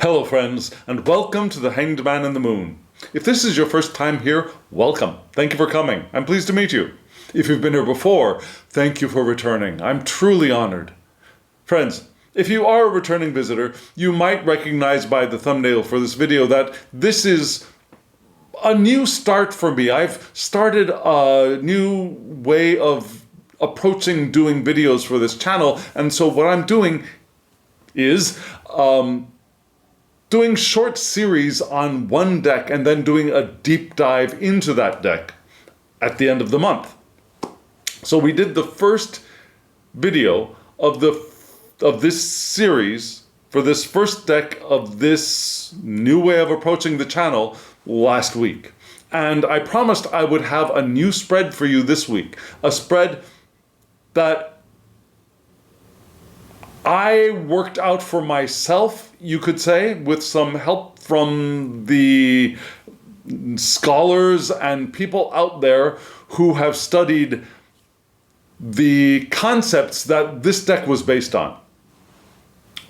Hello friends, and welcome to the Hanged Man in the Moon. If this is your first time here, welcome. Thank you for coming. I'm pleased to meet you. If you've been here before, thank you for returning. I'm truly honored. Friends, if you are a returning visitor, you might recognize by the thumbnail for this video that this is a new start for me. I've started a new way of approaching doing videos for this channel, and so what I'm doing is doing short series on one deck and then doing a deep dive into that deck at the end of the month. So we did the first video of this series for this first deck of this new way of approaching the channel last week. And I promised I would have a new spread for you this week. A spread that I worked out for myself, you could say, with some help from the scholars and people out there who have studied the concepts that this deck was based on.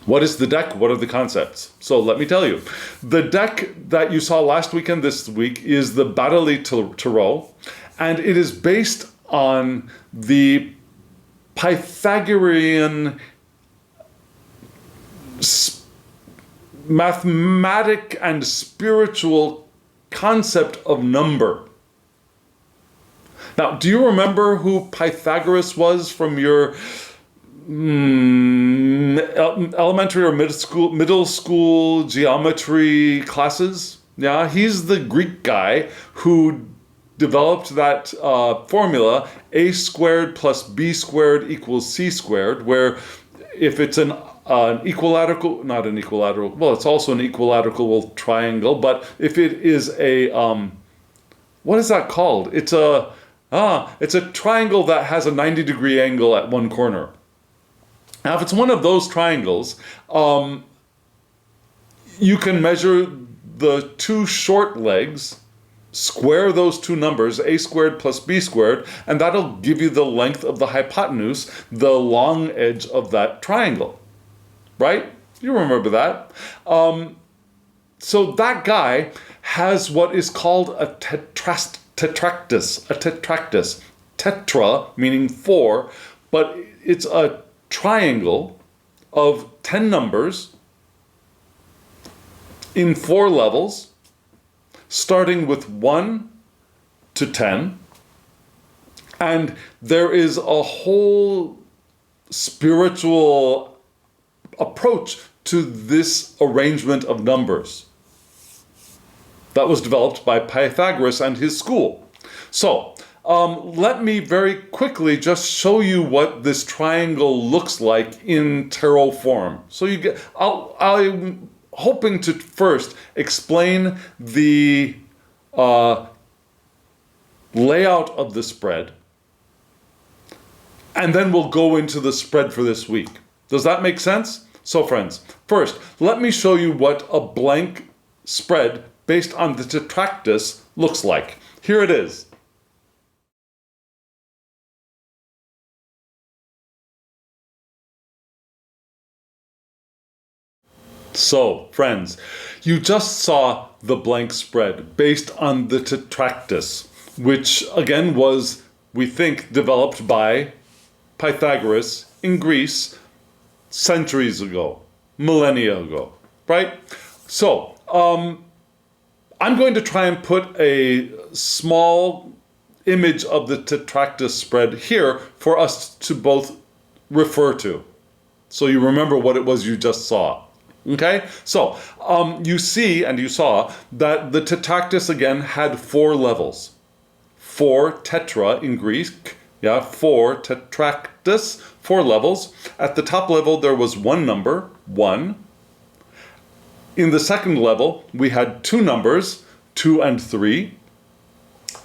What is the deck? What are the concepts? So let me tell you. The deck that you saw last week and this week is the Baddeley Tarot, and it is based on the Pythagorean mathematic and spiritual concept of number. Now, do you remember who Pythagoras was from your elementary or middle school geometry classes? Yeah, he's the Greek guy who developed that formula, a squared plus b squared equals c squared, where if it's an equilateral, not an equilateral, well, it's also an equilateral triangle, but if it is a, what is that called? It's a triangle that has a 90-degree angle at one corner. Now, if it's one of those triangles, you can measure the two short legs, square those two numbers, a squared plus b squared, and that'll give you the length of the hypotenuse, the long edge of that triangle. Right? You remember that. So that guy has what is called a tetractys. Tetra meaning four, but it's a triangle of 10 numbers in 4 levels, starting with 1 to 10. And there is a whole spiritual approach to this arrangement of numbers that was developed by Pythagoras and his school. So let me very quickly just show you what this triangle looks like in tarot form. So you get, I'm hoping to first explain the layout of the spread, and then we'll go into the spread for this week. Does that make sense? So friends, first, let me show you what a blank spread based on the tetractys looks like. Here it is. So, friends, you just saw the blank spread based on the tetractys, which again was, we think, developed by Pythagoras in Greece centuries ago, millennia ago, right? So, I'm going to try and put a small image of the tetractys spread here for us to both refer to, so you remember what it was you just saw. Okay, so you see and you saw that the tetractys again had 4 levels. 4 tetra in Greek, yeah, 4 tetractys, 4 levels. At the top level there was one number, 1. In the second level we had 2 numbers, 2 and 3.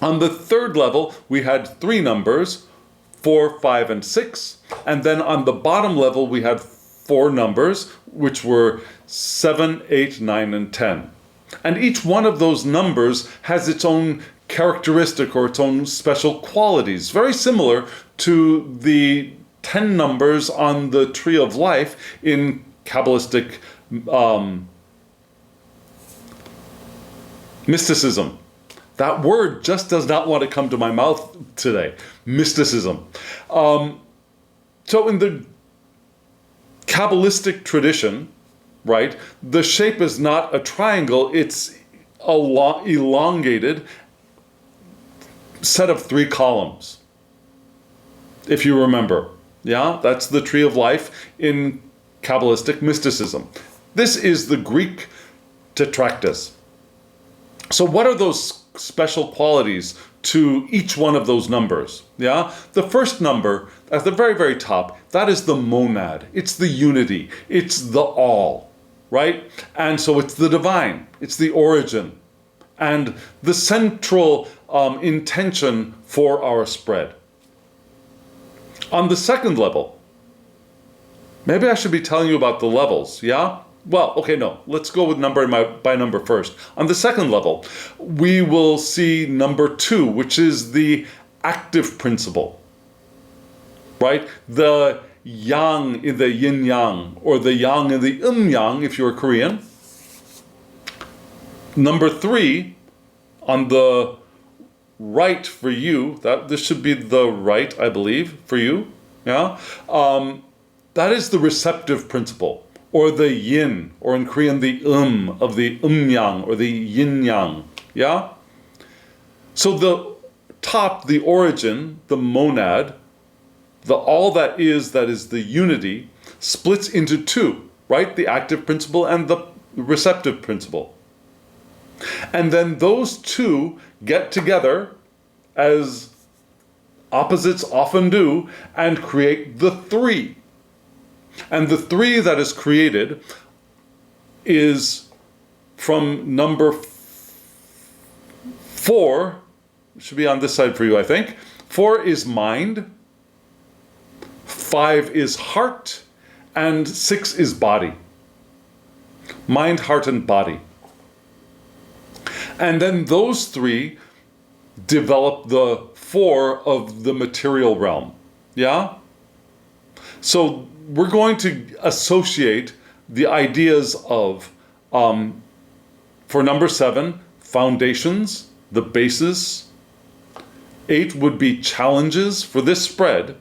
On the third level we had 3 numbers, 4, 5, and 6. And then on the bottom level we had 4 numbers, which were 7, 8, 9, and 10. And each one of those numbers has its own characteristic or its own special qualities, very similar to the 10 numbers on the Tree of Life in Kabalistic Mysticism. That word just does not want to come to my mouth today. Mysticism. So in the Kabalistic tradition, right, the shape is not a triangle, it's a elongated set of 3 columns. If you remember, yeah, that's the tree of life in Kabalistic mysticism. This is the Greek tetractys. So what are those special qualities to each one of those numbers? Yeah, the first number at the very, very top, that is the monad. It's the unity. It's the all, right? And so it's the divine. It's the origin and the central intention for our spread. On the second level, maybe I should be telling you about the levels, yeah? Well, okay, no. Let's go with number by number first. On the second level, we will see number 2, which is the active principle, right? The yang in the yin-yang, or the yang in the yang if you're Korean. Number 3, on the right for you, this should be the right, I believe, for you, yeah? That is the receptive principle, or the yin, or in Korean, the of the yang, or the yin-yang, yeah? So the top, the origin, the monad, the all that is the unity, splits into 2, right? The active principle and the receptive principle. And then those 2 get together, as opposites often do, and create the 3. And the 3 that is created is from number 4, should be on this side for you, I think. 4 is mind, 5 is heart, and 6 is body. Mind, heart, and body. And then those 3 develop the 4 of the material realm. Yeah? So we're going to associate the ideas of, for number 7, foundations, the basis. 8 would be challenges for this spread.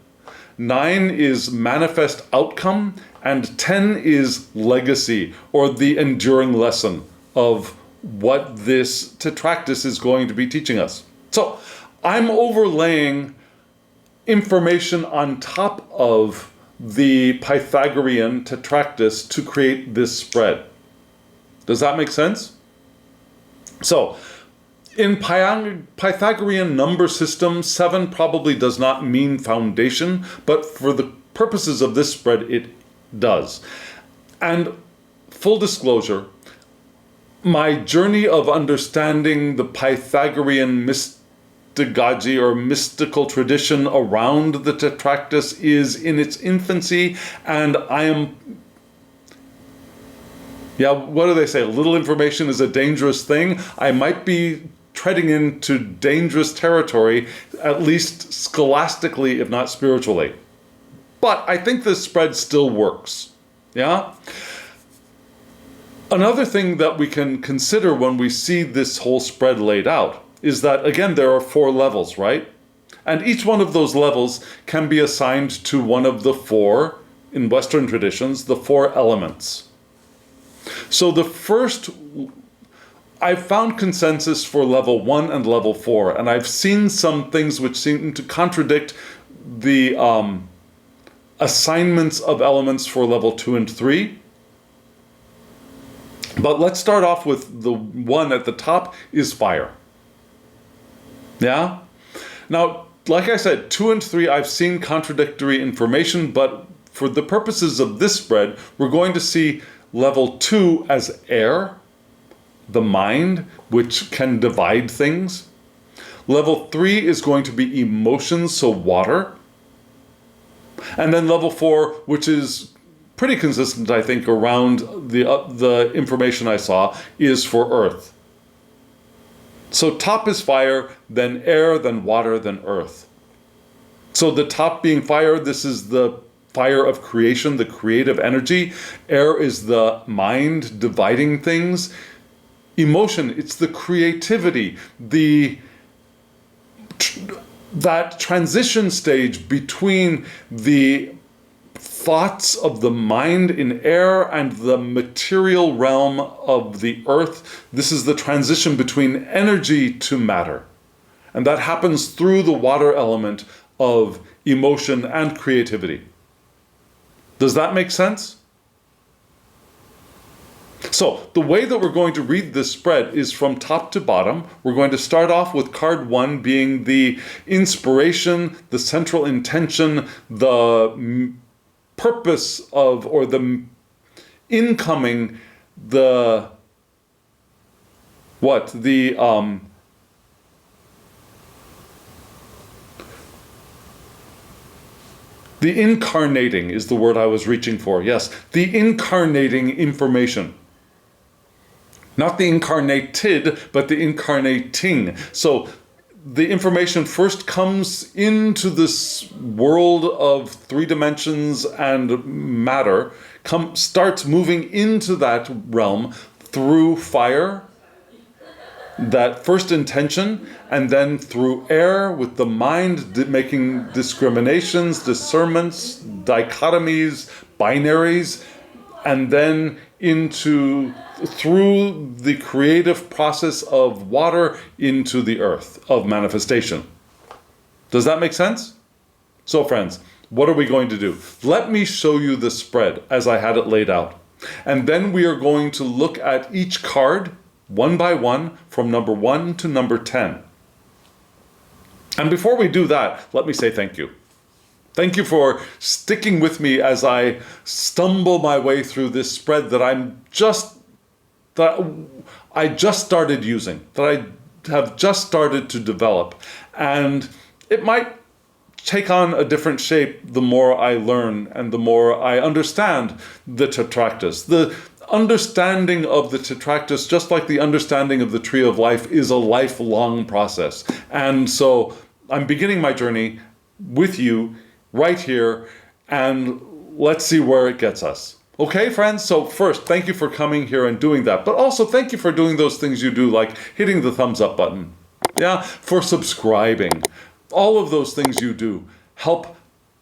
9 is manifest outcome. And 10 is legacy, or the enduring lesson of what this tetractys is going to be teaching us. So I'm overlaying information on top of the Pythagorean tetractys to create this spread. Does that make sense? So in Pythagorean number system, 7 probably does not mean foundation, but for the purposes of this spread, it does. And full disclosure, my journey of understanding the Pythagorean mystagogy or mystical tradition around the tetractys is in its infancy, and I am, what do they say? A little information is a dangerous thing. I might be treading into dangerous territory, at least scholastically, if not spiritually. But I think this spread still works. Yeah? Another thing that we can consider when we see this whole spread laid out is that, again, there are 4 levels, right? And each one of those levels can be assigned to one of the 4, in Western traditions, the 4 elements. So the first, I found consensus for level 1 and level 4, and I've seen some things which seem to contradict the assignments of elements for level 2 and 3. But let's start off with the one at the top is fire. Yeah? Now, like I said, 2 and 3, I've seen contradictory information, but for the purposes of this spread, we're going to see level 2 as air, the mind, which can divide things. Level 3 is going to be emotions, so water. And then level 4, which is pretty consistent, I think, around the information I saw, is for earth. So top is fire, then air, then water, then earth. So the top being fire, this is the fire of creation, the creative energy. Air is the mind dividing things. emotion, it's the creativity, that transition stage between the thoughts of the mind in air and the material realm of the earth. This is the transition between energy to matter. And that happens through the water element of emotion and creativity. Does that make sense? So the way that we're going to read this spread is from top to bottom. We're going to start off with card 1 being the inspiration, the central intention, the purpose of, or the incoming, the incarnating is the word I was reaching for. Yes, the incarnating information. Not the incarnated, but the incarnating. So the information first comes into this world of 3 dimensions and matter, starts moving into that realm through fire, that first intention, and then through air with the mind making discriminations, discernments, dichotomies, binaries, and then through the creative process of water into the earth of manifestation. Does that make sense? So friends, what are we going to do? Let me show you the spread as I had it laid out. And then we are going to look at each card one by one from number 1 to number 10. And before we do that, let me say thank you. Thank you for sticking with me as I stumble my way through this spread that I just started using, that I have just started to develop. And it might take on a different shape the more I learn and the more I understand the tetractys. The understanding of the tetractys, just like the understanding of the tree of life, is a lifelong process. And so I'm beginning my journey with you right here, and let's see where it gets us. Okay, friends? So first, thank you for coming here and doing that. But also thank you for doing those things you do, like hitting the thumbs up button. Yeah, for subscribing. All of those things you do help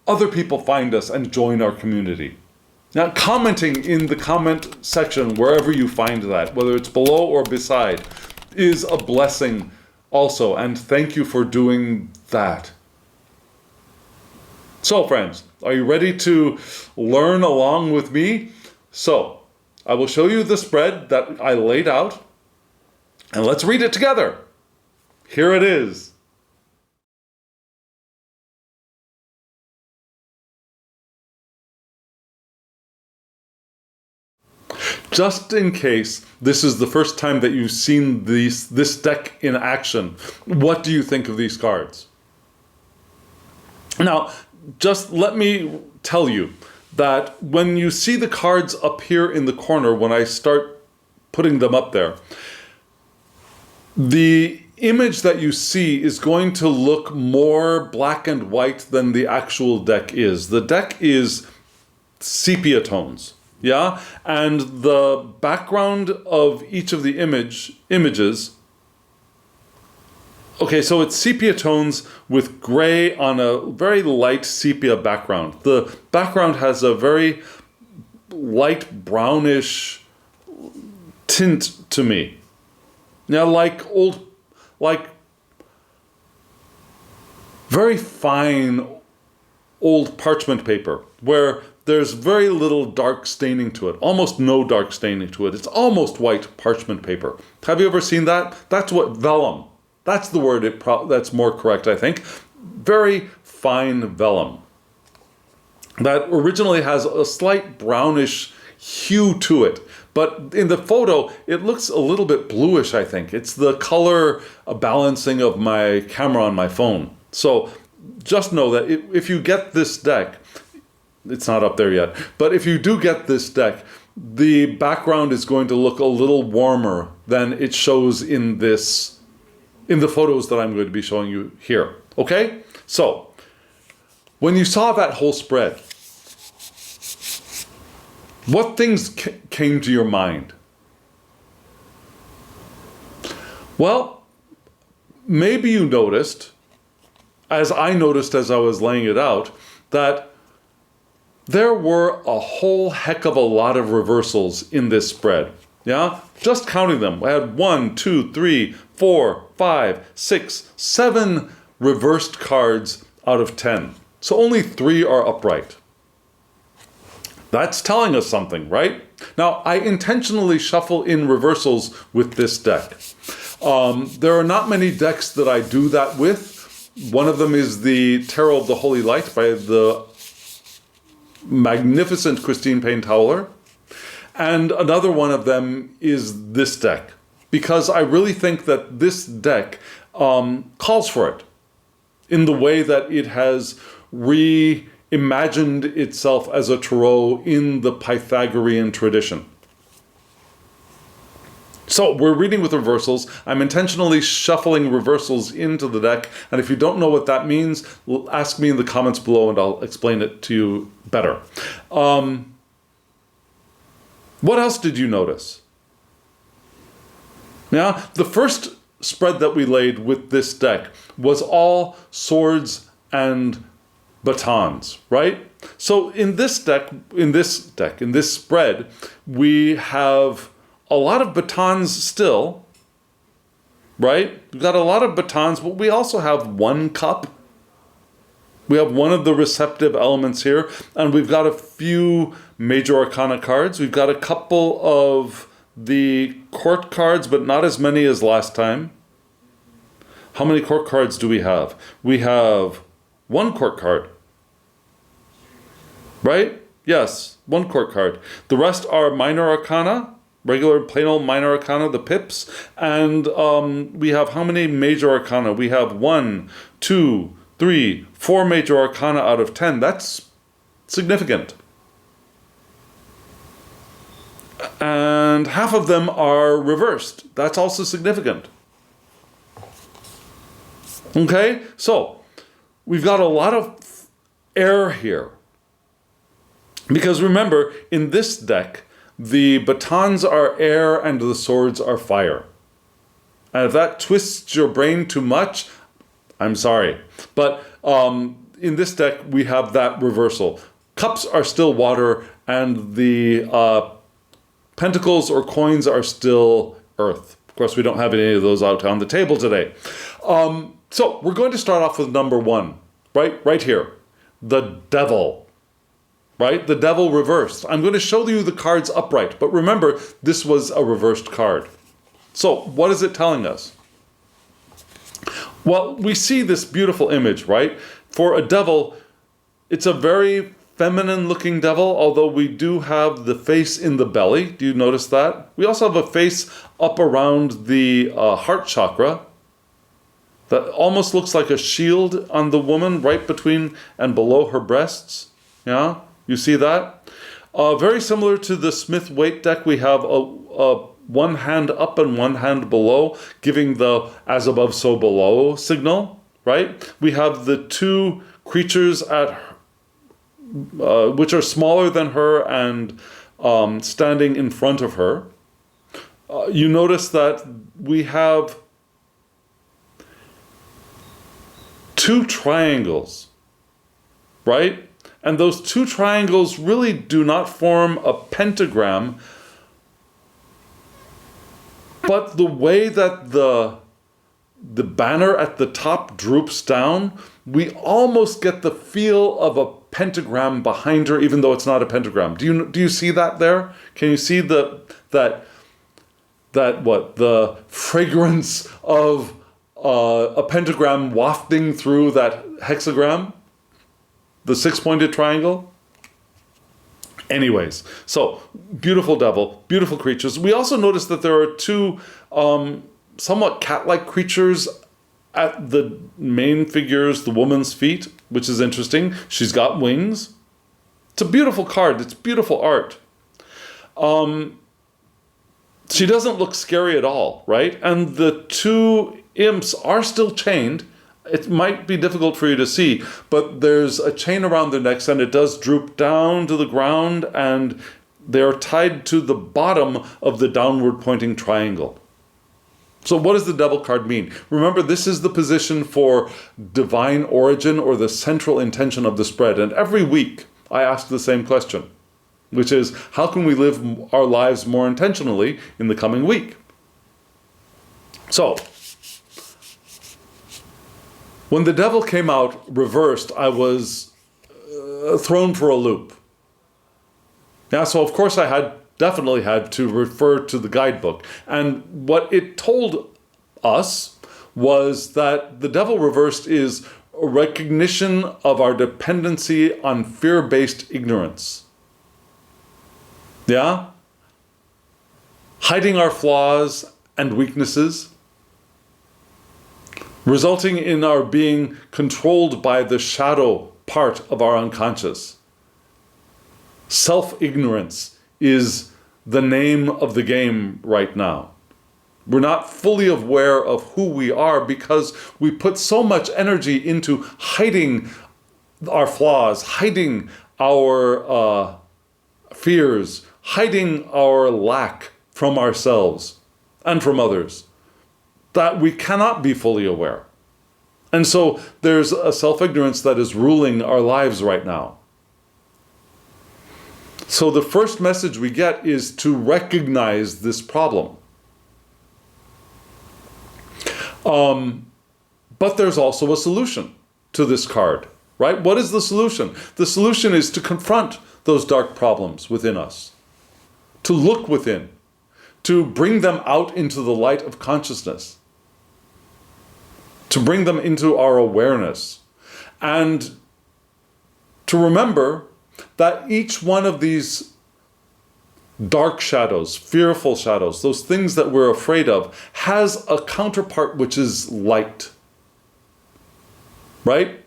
other people find us and join our community. Now, commenting in the comment section, wherever you find that, whether it's below or beside, is a blessing also. And thank you for doing that. So friends, are you ready to learn along with me? So, I will show you the spread that I laid out, and let's read it together. Here it is. Just in case this is the first time that you've seen this deck in action, what do you think of these cards? Now, just let me tell you that when you see the cards appear in the corner, when I start putting them up there, the image that you see is going to look more black and white than the actual deck is. The deck is sepia tones, yeah? And the background of each of the images, okay, so it's sepia tones with gray on a very light sepia background. The background has a very light brownish tint to me. Now, like very fine old parchment paper, where there's very little dark staining to it, almost no dark staining to it. It's almost white parchment paper. Have you ever seen that? That's what vellum. That's the word that's more correct, I think. Very fine vellum. That originally has a slight brownish hue to it. But in the photo, it looks a little bit bluish, I think. It's the color balancing of my camera on my phone. So just know that if you get this deck, it's not up there yet, but if you do get this deck, the background is going to look a little warmer than it shows in the photos that I'm going to be showing you here. Okay? So, when you saw that whole spread, what things came to your mind? Well, maybe you noticed, as I noticed as I was laying it out, that there were a whole heck of a lot of reversals in this spread. Yeah? Just counting them. I had 1, 2, 3, 4, 5, 6, 7 reversed cards out of 10. So only 3 are upright. That's telling us something, right? Now, I intentionally shuffle in reversals with this deck. There are not many decks that I do that with. One of them is the Tarot of the Holy Light by the magnificent Christine Payne Towler. And another one of them is this deck, because I really think that this deck calls for it in the way that it has reimagined itself as a tarot in the Pythagorean tradition. So we're reading with reversals. I'm intentionally shuffling reversals into the deck, and if you don't know what that means, ask me in the comments below and I'll explain it to you better. What else did you notice? Yeah, the first spread that we laid with this deck was all swords and batons, right? So in this spread, we have a lot of batons still, right? We've got a lot of batons, but we also have 1 cup. We have one of the receptive elements here, and we've got a few major arcana cards. We've got a couple of the court cards, but not as many as last time. How many court cards do we have? We have 1 court card, right? Yes, 1 court card. The rest are minor arcana, regular plain old minor arcana, the pips. And we have how many major arcana? We have 1, 2, 3, 4 major arcana out of 10. That's significant. And half of them are reversed. That's also significant. Okay, so we've got a lot of air here. Because remember, in this deck, the batons are air and the swords are fire. And if that twists your brain too much, I'm sorry. But in this deck, we have that reversal. Cups are still water, and the pentacles or coins are still earth. Of course, we don't have any of those out on the table today. So we're going to start off with number 1, right here. The devil. Right? The devil reversed. I'm going to show you the cards upright, but remember, this was a reversed card. So what is it telling us? Well, we see this beautiful image, right? For a devil, it's a very feminine looking devil, although we do have the face in the belly. Do you notice that? We also have a face up around the heart chakra that almost looks like a shield on the woman right between and below her breasts. Yeah? You see that? Very similar to the Smith-Waite deck, we have a 1 hand up and 1 hand below, giving the as above, so below signal, right? We have the 2 creatures which are smaller than her and standing in front of her. You notice that we have 2 triangles, right? And those 2 triangles really do not form a pentagram, but the way that the banner at the top droops down, we almost get the feel of a pentagram behind her, even though it's not a pentagram. Do you see that there? Can you see the fragrance of a pentagram wafting through that hexagram? The 6-pointed triangle? Anyways, so beautiful devil, beautiful creatures. We also notice that there are 2 somewhat cat-like creatures at the main figure's, the woman's feet, which is interesting. She's got wings. It's a beautiful card. It's beautiful art. She doesn't look scary at all, right? And the 2 imps are still chained. It might be difficult for you to see, but there's a chain around their necks and it does droop down to the ground, and they're tied to the bottom of the downward pointing triangle. So what does the devil card mean? Remember, this is the position for divine origin or the central intention of the spread. And every week I ask the same question, which is, how can we live our lives more intentionally in the coming week? So, when the devil came out reversed, I was thrown for a loop. Yeah, so of course I definitely had to refer to the guidebook. And what it told us was that the devil reversed is a recognition of our dependency on fear-based ignorance. Yeah? Hiding our flaws and weaknesses, resulting in our being controlled by the shadow part of our unconscious. Self-ignorance is the name of the game right now. We're not fully aware of who we are because we put so much energy into hiding our flaws, hiding our fears, hiding our lack from ourselves and from others, that we cannot be fully aware. And so there's a self-ignorance that is ruling our lives right now. So the first message we get is to recognize this problem. But there's also a solution to this card, right? What is the solution? The solution is to confront those dark problems within us, to look within, to bring them out into the light of consciousness, to bring them into our awareness, and to remember that each one of these dark shadows, fearful shadows, those things that we're afraid of, has a counterpart which is light. Right?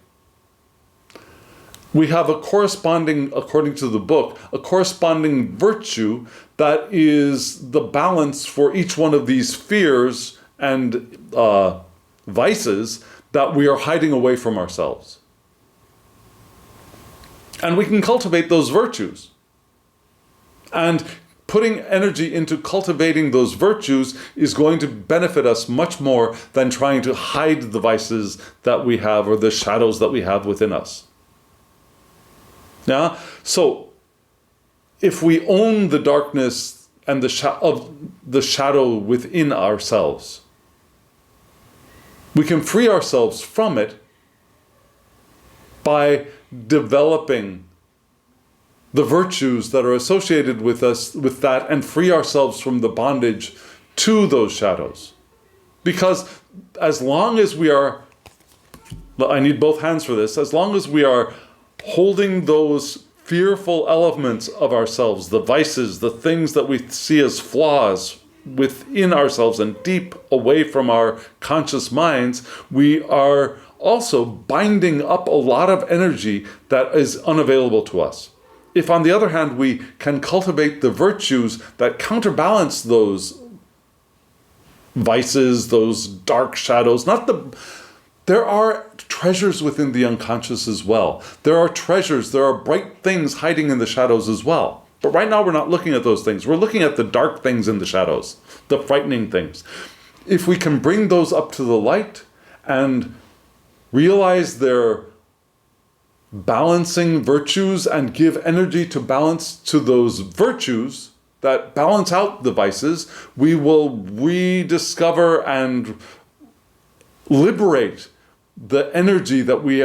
We have a corresponding, according to the book, a corresponding virtue that is the balance for each one of these fears and vices that we are hiding away from ourselves. And we can cultivate those virtues. And putting energy into cultivating those virtues is going to benefit us much more than trying to hide the vices that we have or the shadows that we have within us. Yeah? So, if we own the darkness and the shadow within ourselves, we can free ourselves from it by developing the virtues that are associated with us, with that, and free ourselves from the bondage to those shadows. Because as long as we are, I need both hands for this, as long as we are holding those fearful elements of ourselves, the vices, the things that we see as flaws within ourselves and deep away from our conscious minds, we are also binding up a lot of energy that is unavailable to us. If, on the other hand, we can cultivate the virtues that counterbalance those vices, those dark shadows, there are treasures within the unconscious as well. There are treasures, there are bright things hiding in the shadows as well. But right now we're not looking at those things. We're looking at the dark things in the shadows, the frightening things. If we can bring those up to the light and realize their balancing virtues and give energy to balance to those virtues that balance out the vices, we will rediscover and liberate the energy that we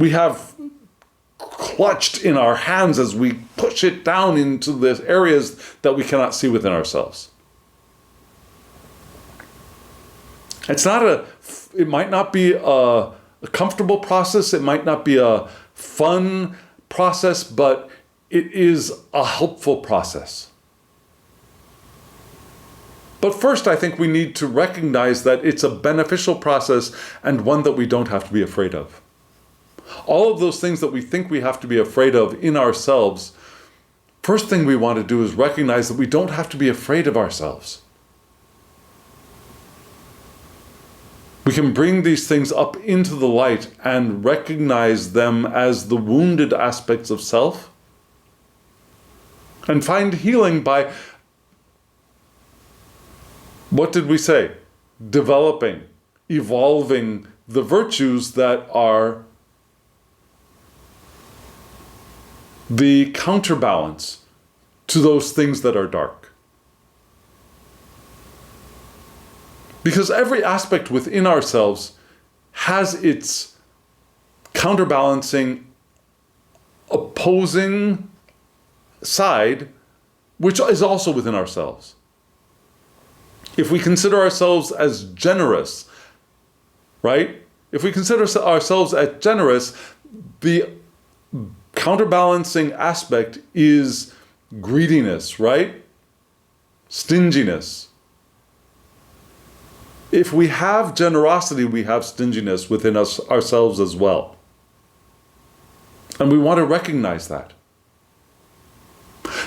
have clutched in our hands as we push it down into the areas that we cannot see within ourselves. It might not be a comfortable process, it might not be a fun process, but it is a helpful process. But first, I think we need to recognize that it's a beneficial process and one that we don't have to be afraid of. All of those things that we think we have to be afraid of in ourselves, first thing we want to do is recognize that we don't have to be afraid of ourselves. We can bring these things up into the light and recognize them as the wounded aspects of self and find healing by What did we say? Developing, evolving the virtues that are the counterbalance to those things that are dark. Because every aspect within ourselves has its counterbalancing, opposing side, which is also within ourselves. If we consider ourselves as generous, right? If we consider ourselves as generous, the counterbalancing aspect is greediness, right? Stinginess. If we have generosity, we have stinginess within us ourselves as well. And we want to recognize that.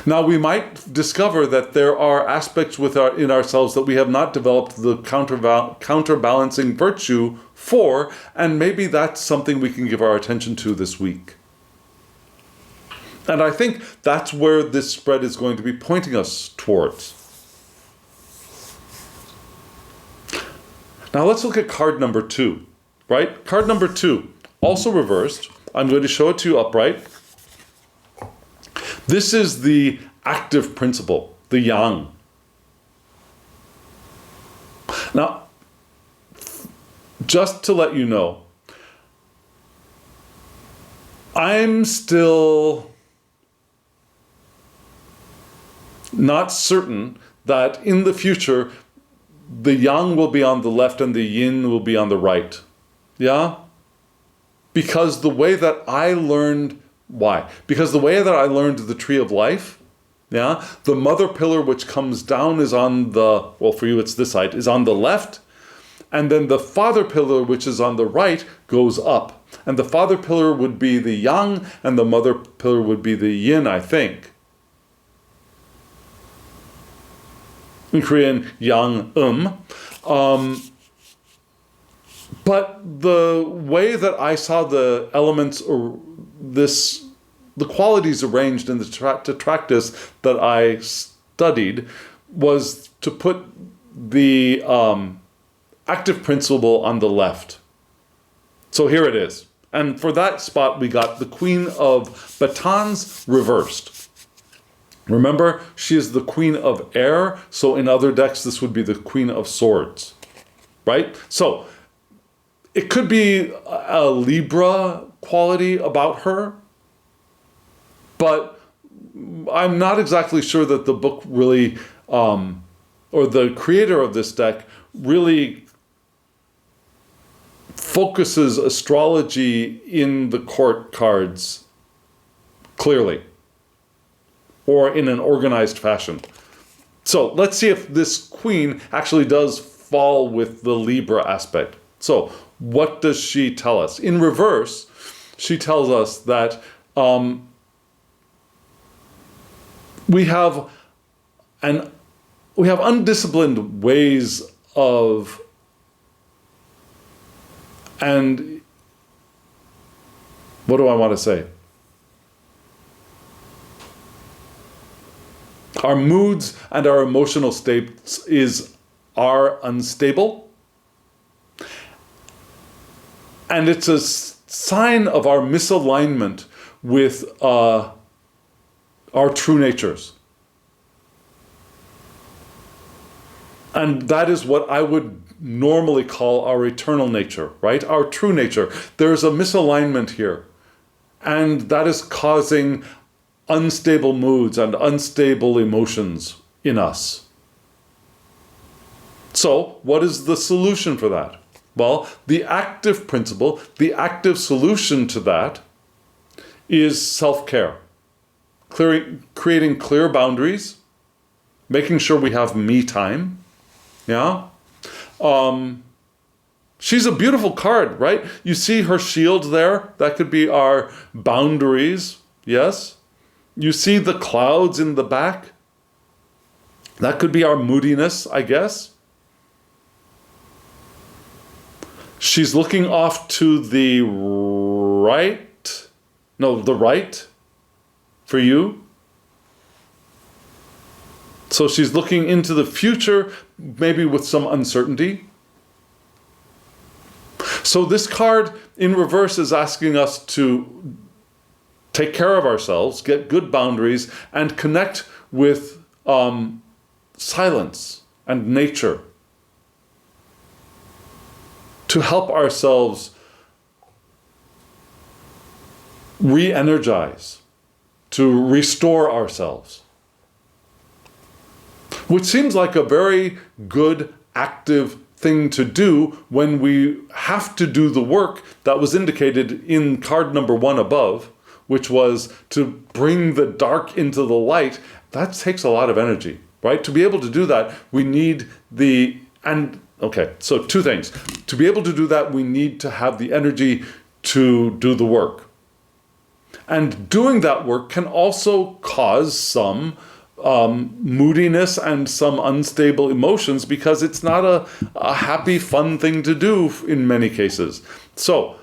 Now, we might discover that there are aspects in ourselves that we have not developed the counterbalancing virtue for, and maybe that's something we can give our attention to this week. And I think that's where this spread is going to be pointing us towards. Now let's look at card number 2, right? Card number 2, also reversed. I'm going to show it to you upright. This is the active principle, the yang. Now, just to let you know, I'm still not certain that in the future the yang will be on the left and the yin will be on the right. Yeah? Because the way that I learned, why? Because the way that I learned the tree of life, yeah, the mother pillar which comes down is on the, well, for you it's this side, is on the left, and then the father pillar which is on the right goes up. And the father pillar would be the yang, and the mother pillar would be the yin, I think. In Korean, yang, but the way that I saw the elements or the qualities arranged in the tetractys that I studied was to put the active principle on the left. So here it is. And for that spot, we got the Queen of Batons reversed. Remember, she is the Queen of Air, so in other decks, this would be the Queen of Swords, right? So it could be a Libra quality about her, but I'm not exactly sure that the book really, or the creator of this deck really focuses astrology in the court cards clearly, or in an organized fashion. So let's see if this queen actually does fall with the Libra aspect. So what does she tell us? In reverse, she tells us that we have undisciplined ways of, and what do I want to say? Our moods and our emotional states are unstable. And it's a sign of our misalignment with our true natures. And that is what I would normally call our eternal nature, right? Our true nature. There's a misalignment here. And that is causing unstable moods and unstable emotions in us. So, what is the solution for that? Well, the active principle, the active solution to that is self-care. Creating clear boundaries, making sure we have me time. Yeah? She's a beautiful card, right? You see her shield there? That could be our boundaries, yes? You see the clouds in the back? That could be our moodiness, I guess. She's looking off to the right. No, the right for you. So she's looking into the future, maybe with some uncertainty. So this card in reverse is asking us to take care of ourselves, get good boundaries, and connect with silence and nature to help ourselves re-energize, to restore ourselves. Which seems like a very good, active thing to do when we have to do the work that was indicated in card number 1 above, which was to bring the dark into the light. That takes a lot of energy, right? To be able to do that, we need so 2 things. To be able to do that, we need to have the energy to do the work. And doing that work can also cause some moodiness and some unstable emotions, because it's not a happy, fun thing to do in many cases. So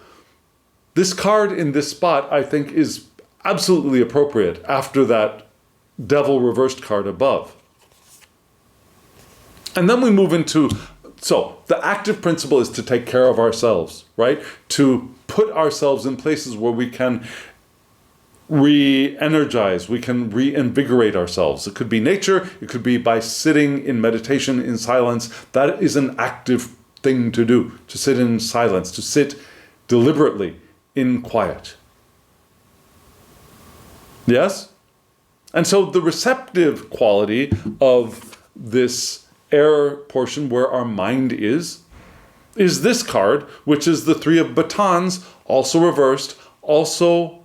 this card in this spot, I think, is absolutely appropriate after that devil reversed card above. And then we move into, so the active principle is to take care of ourselves, right? To put ourselves in places where we can re-energize, we can reinvigorate ourselves. It could be nature, it could be by sitting in meditation in silence. That is an active thing to do, to sit in silence, to sit deliberately in quiet. Yes? And so the receptive quality of this air portion where our mind is this card, which is the 3 of batons, also reversed, also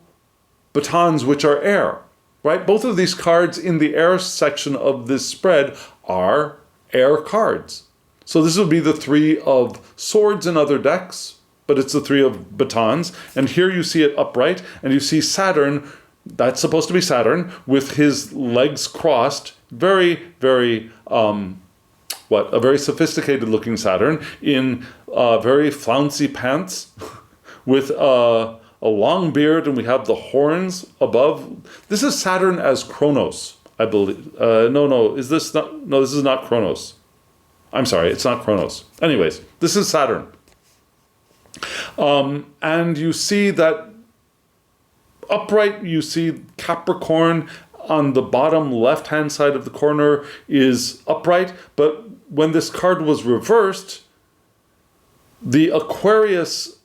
batons, which are air, right? Both of these cards in the air section of this spread are air cards. So this would be the 3 of swords in other decks, but it's the 3 of batons. And here you see it upright, and you see Saturn, that's supposed to be Saturn, with his legs crossed, very, very, a very sophisticated looking Saturn in very flouncy pants with a long beard, and we have the horns above. This is Saturn as Kronos, I believe. This is not Kronos. I'm sorry, it's not Kronos. Anyways, this is Saturn. And you see that upright, you see Capricorn on the bottom left-hand side of the corner is upright, but when this card was reversed, the Aquarius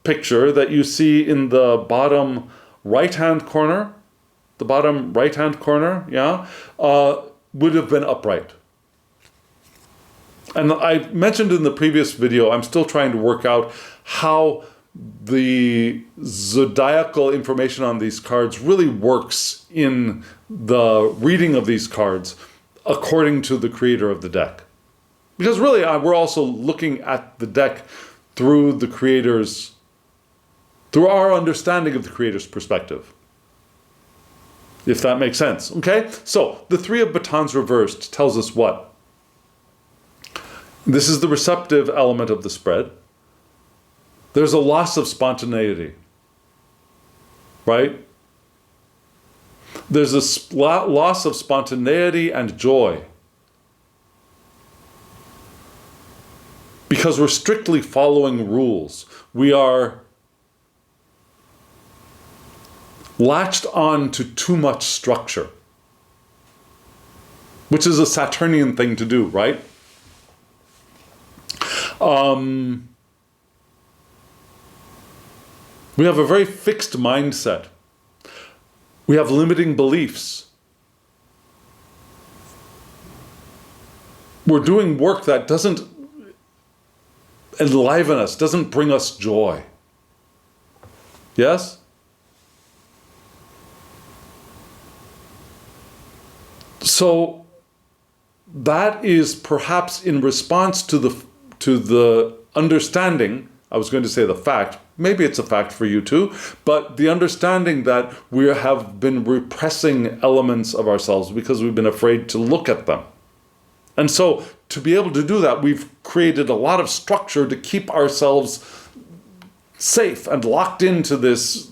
picture that you see in the bottom right-hand corner, would have been upright. And I mentioned in the previous video, I'm still trying to work out how the zodiacal information on these cards really works in the reading of these cards according to the creator of the deck. Because really, we're also looking at the deck through our understanding of the creator's perspective. If that makes sense, okay? So, the 3 of batons reversed tells us what? This is the receptive element of the spread. There's a loss of spontaneity, right? There's a loss of spontaneity and joy. Because we're strictly following rules. We are latched on to too much structure, which is a Saturnian thing to do, right? We have a very fixed mindset. We have limiting beliefs. We're doing work that doesn't enliven us, doesn't bring us joy. Yes? So that is perhaps in response to the understanding, I was going to say the fact, maybe it's a fact for you too, but the understanding that we have been repressing elements of ourselves because we've been afraid to look at them. And so to be able to do that, we've created a lot of structure to keep ourselves safe and locked into this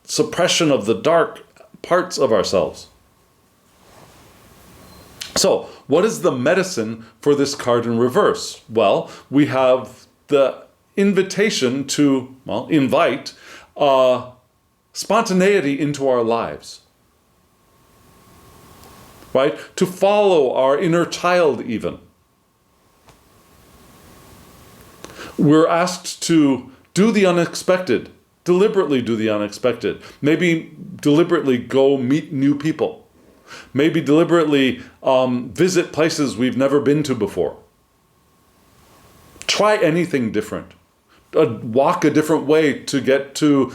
suppression of the dark parts of ourselves. So, what is the medicine for this card in reverse? Well, we have the invitation to, well, invite spontaneity into our lives, right? To follow our inner child even. We're asked to do the unexpected, deliberately do the unexpected. Maybe deliberately go meet new people. Maybe deliberately visit places we've never been to before. Try anything different. Walk a different way to get to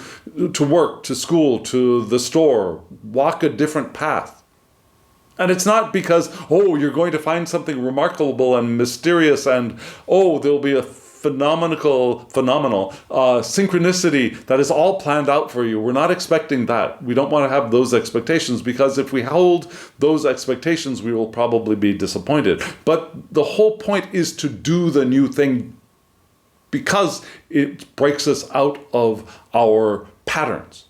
work, to school, to the store. Walk a different path. And it's not because, oh, you're going to find something remarkable and mysterious and, oh, there'll be a phenomenal synchronicity that is all planned out for you. We're not expecting that. We don't want to have those expectations, because if we hold those expectations, we will probably be disappointed. But the whole point is to do the new thing, because it breaks us out of our patterns.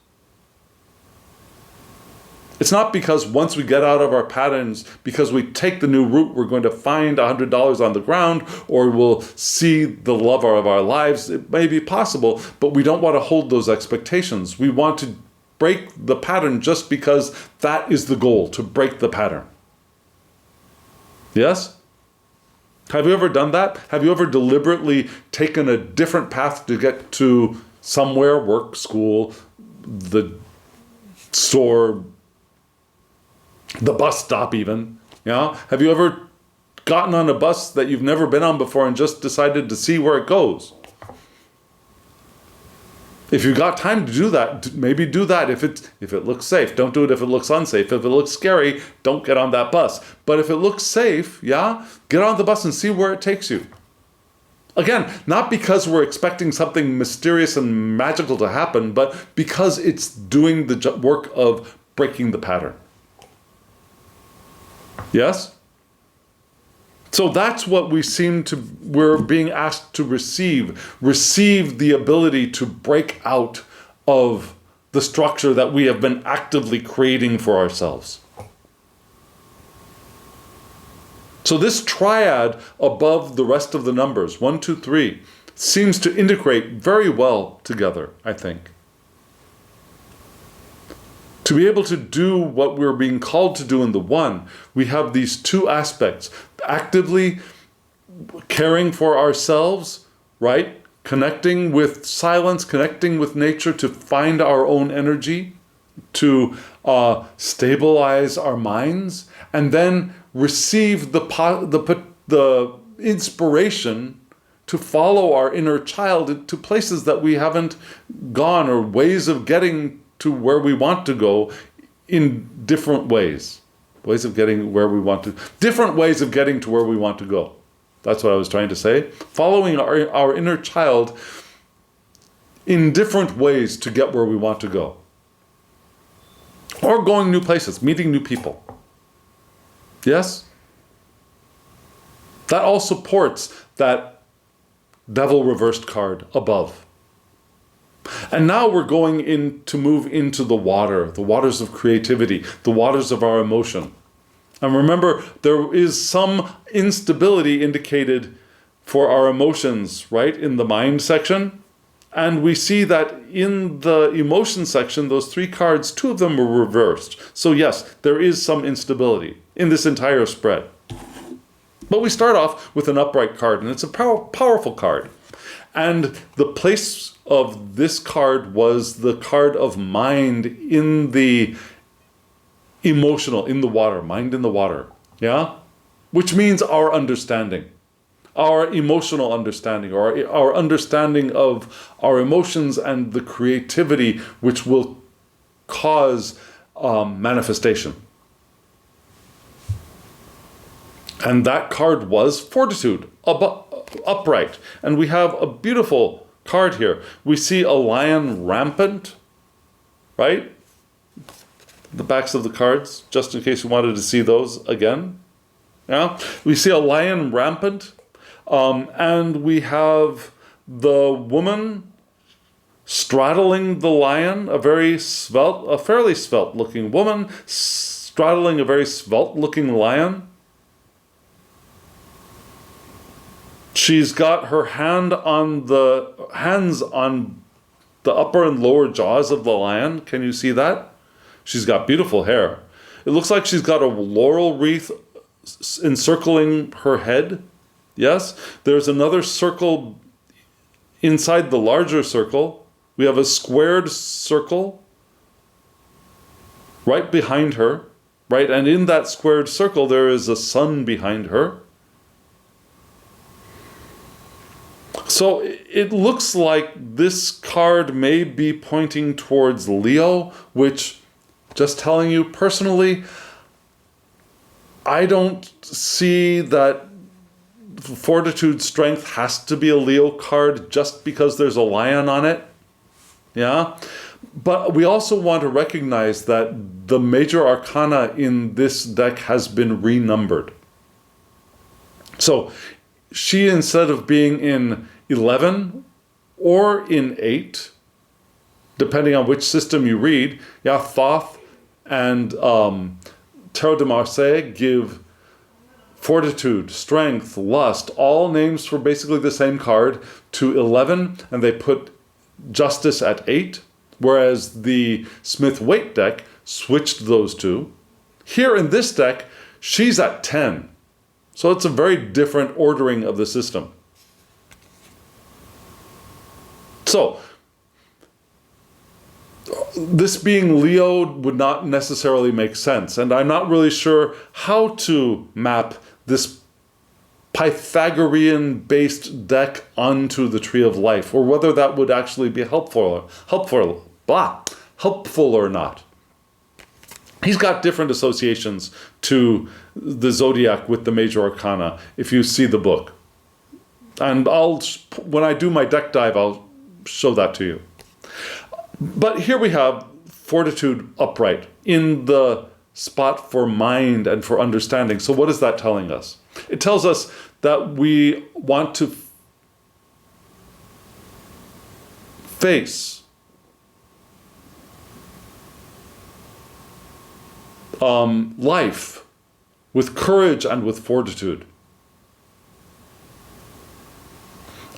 It's not because once we get out of our patterns, because we take the new route, we're going to find $100 on the ground, or we'll see the love of our lives. It may be possible, but we don't want to hold those expectations. We want to break the pattern just because that is the goal, to break the pattern. Yes? Have you ever done that? Have you ever deliberately taken a different path to get to somewhere, work, school, the store, the bus stop even? Yeah? Have you ever gotten on a bus that you've never been on before and just decided to see where it goes? If you've got time to do that, maybe do that if it looks safe. Don't do it if it looks unsafe. If it looks scary, don't get on that bus. But if it looks safe, yeah, get on the bus and see where it takes you. Again, not because we're expecting something mysterious and magical to happen, but because it's doing the work of breaking the pattern. Yes? So that's what we're being asked to receive. Receive the ability to break out of the structure that we have been actively creating for ourselves. So this triad above the rest of the numbers, 1, 2, 3, seems to integrate very well together, I think. To be able to do what we're being called to do in the one, we have these two aspects. Actively caring for ourselves, right? Connecting with silence, connecting with nature to find our own energy, to stabilize our minds, and then receive the inspiration to follow our inner child to places that we haven't gone, or ways of getting to where we want to go in different ways. Different ways of getting to where we want to go. That's what I was trying to say. Following our inner child in different ways to get where we want to go. Or going new places, meeting new people. Yes? That all supports that devil reversed card above. And now we're going to move into the waters of creativity, the waters of our emotion. And remember, there is some instability indicated for our emotions, right, in the mind section. And we see that in the emotion section, those 3 cards, 2 of them were reversed. So yes, there is some instability in this entire spread. But we start off with an upright card, and it's a powerful card. And the place of this card was the card of mind in the emotional, in the water, mind in the water, yeah? Which means our understanding, our emotional understanding, or our understanding of our emotions and the creativity which will cause manifestation. And that card was fortitude, upright. And we have a beautiful card here. We see a lion rampant, right? The backs of the cards, just in case you wanted to see those again. Yeah, we see a lion rampant, and we have the woman straddling the lion, a fairly svelte looking woman straddling a very svelte looking lion. She's got her hands on the upper and lower jaws of the lion. Can you see that? She's got beautiful hair. It looks like she's got a laurel wreath encircling her head. Yes? There's another circle inside the larger circle. We have a squared circle right behind her, right? And in that squared circle, there is a sun behind her. So it looks like this card may be pointing towards Leo, which, just telling you personally, I don't see that fortitude strength has to be a Leo card just because there's a lion on it. Yeah? But we also want to recognize that the major arcana in this deck has been renumbered. So she, instead of being in 11 or in 8, depending on which system you read, yeah, Thoth and Tarot de Marseille give fortitude, strength, lust, all names for basically the same card, to 11, and they put justice at 8, whereas the Smith-Waite deck switched those two. Here in this deck, she's at 10. So it's a very different ordering of the system. So, this being Leo would not necessarily make sense, and I'm not really sure how to map this Pythagorean-based deck onto the Tree of Life, or whether that would actually be helpful or not. He's got different associations to the zodiac with the major arcana, if you see the book. And when I do my deck dive, I'll show that to you. But here we have fortitude upright in the spot for mind and for understanding. So what is that telling us? It tells us that we want to face life with courage and with fortitude.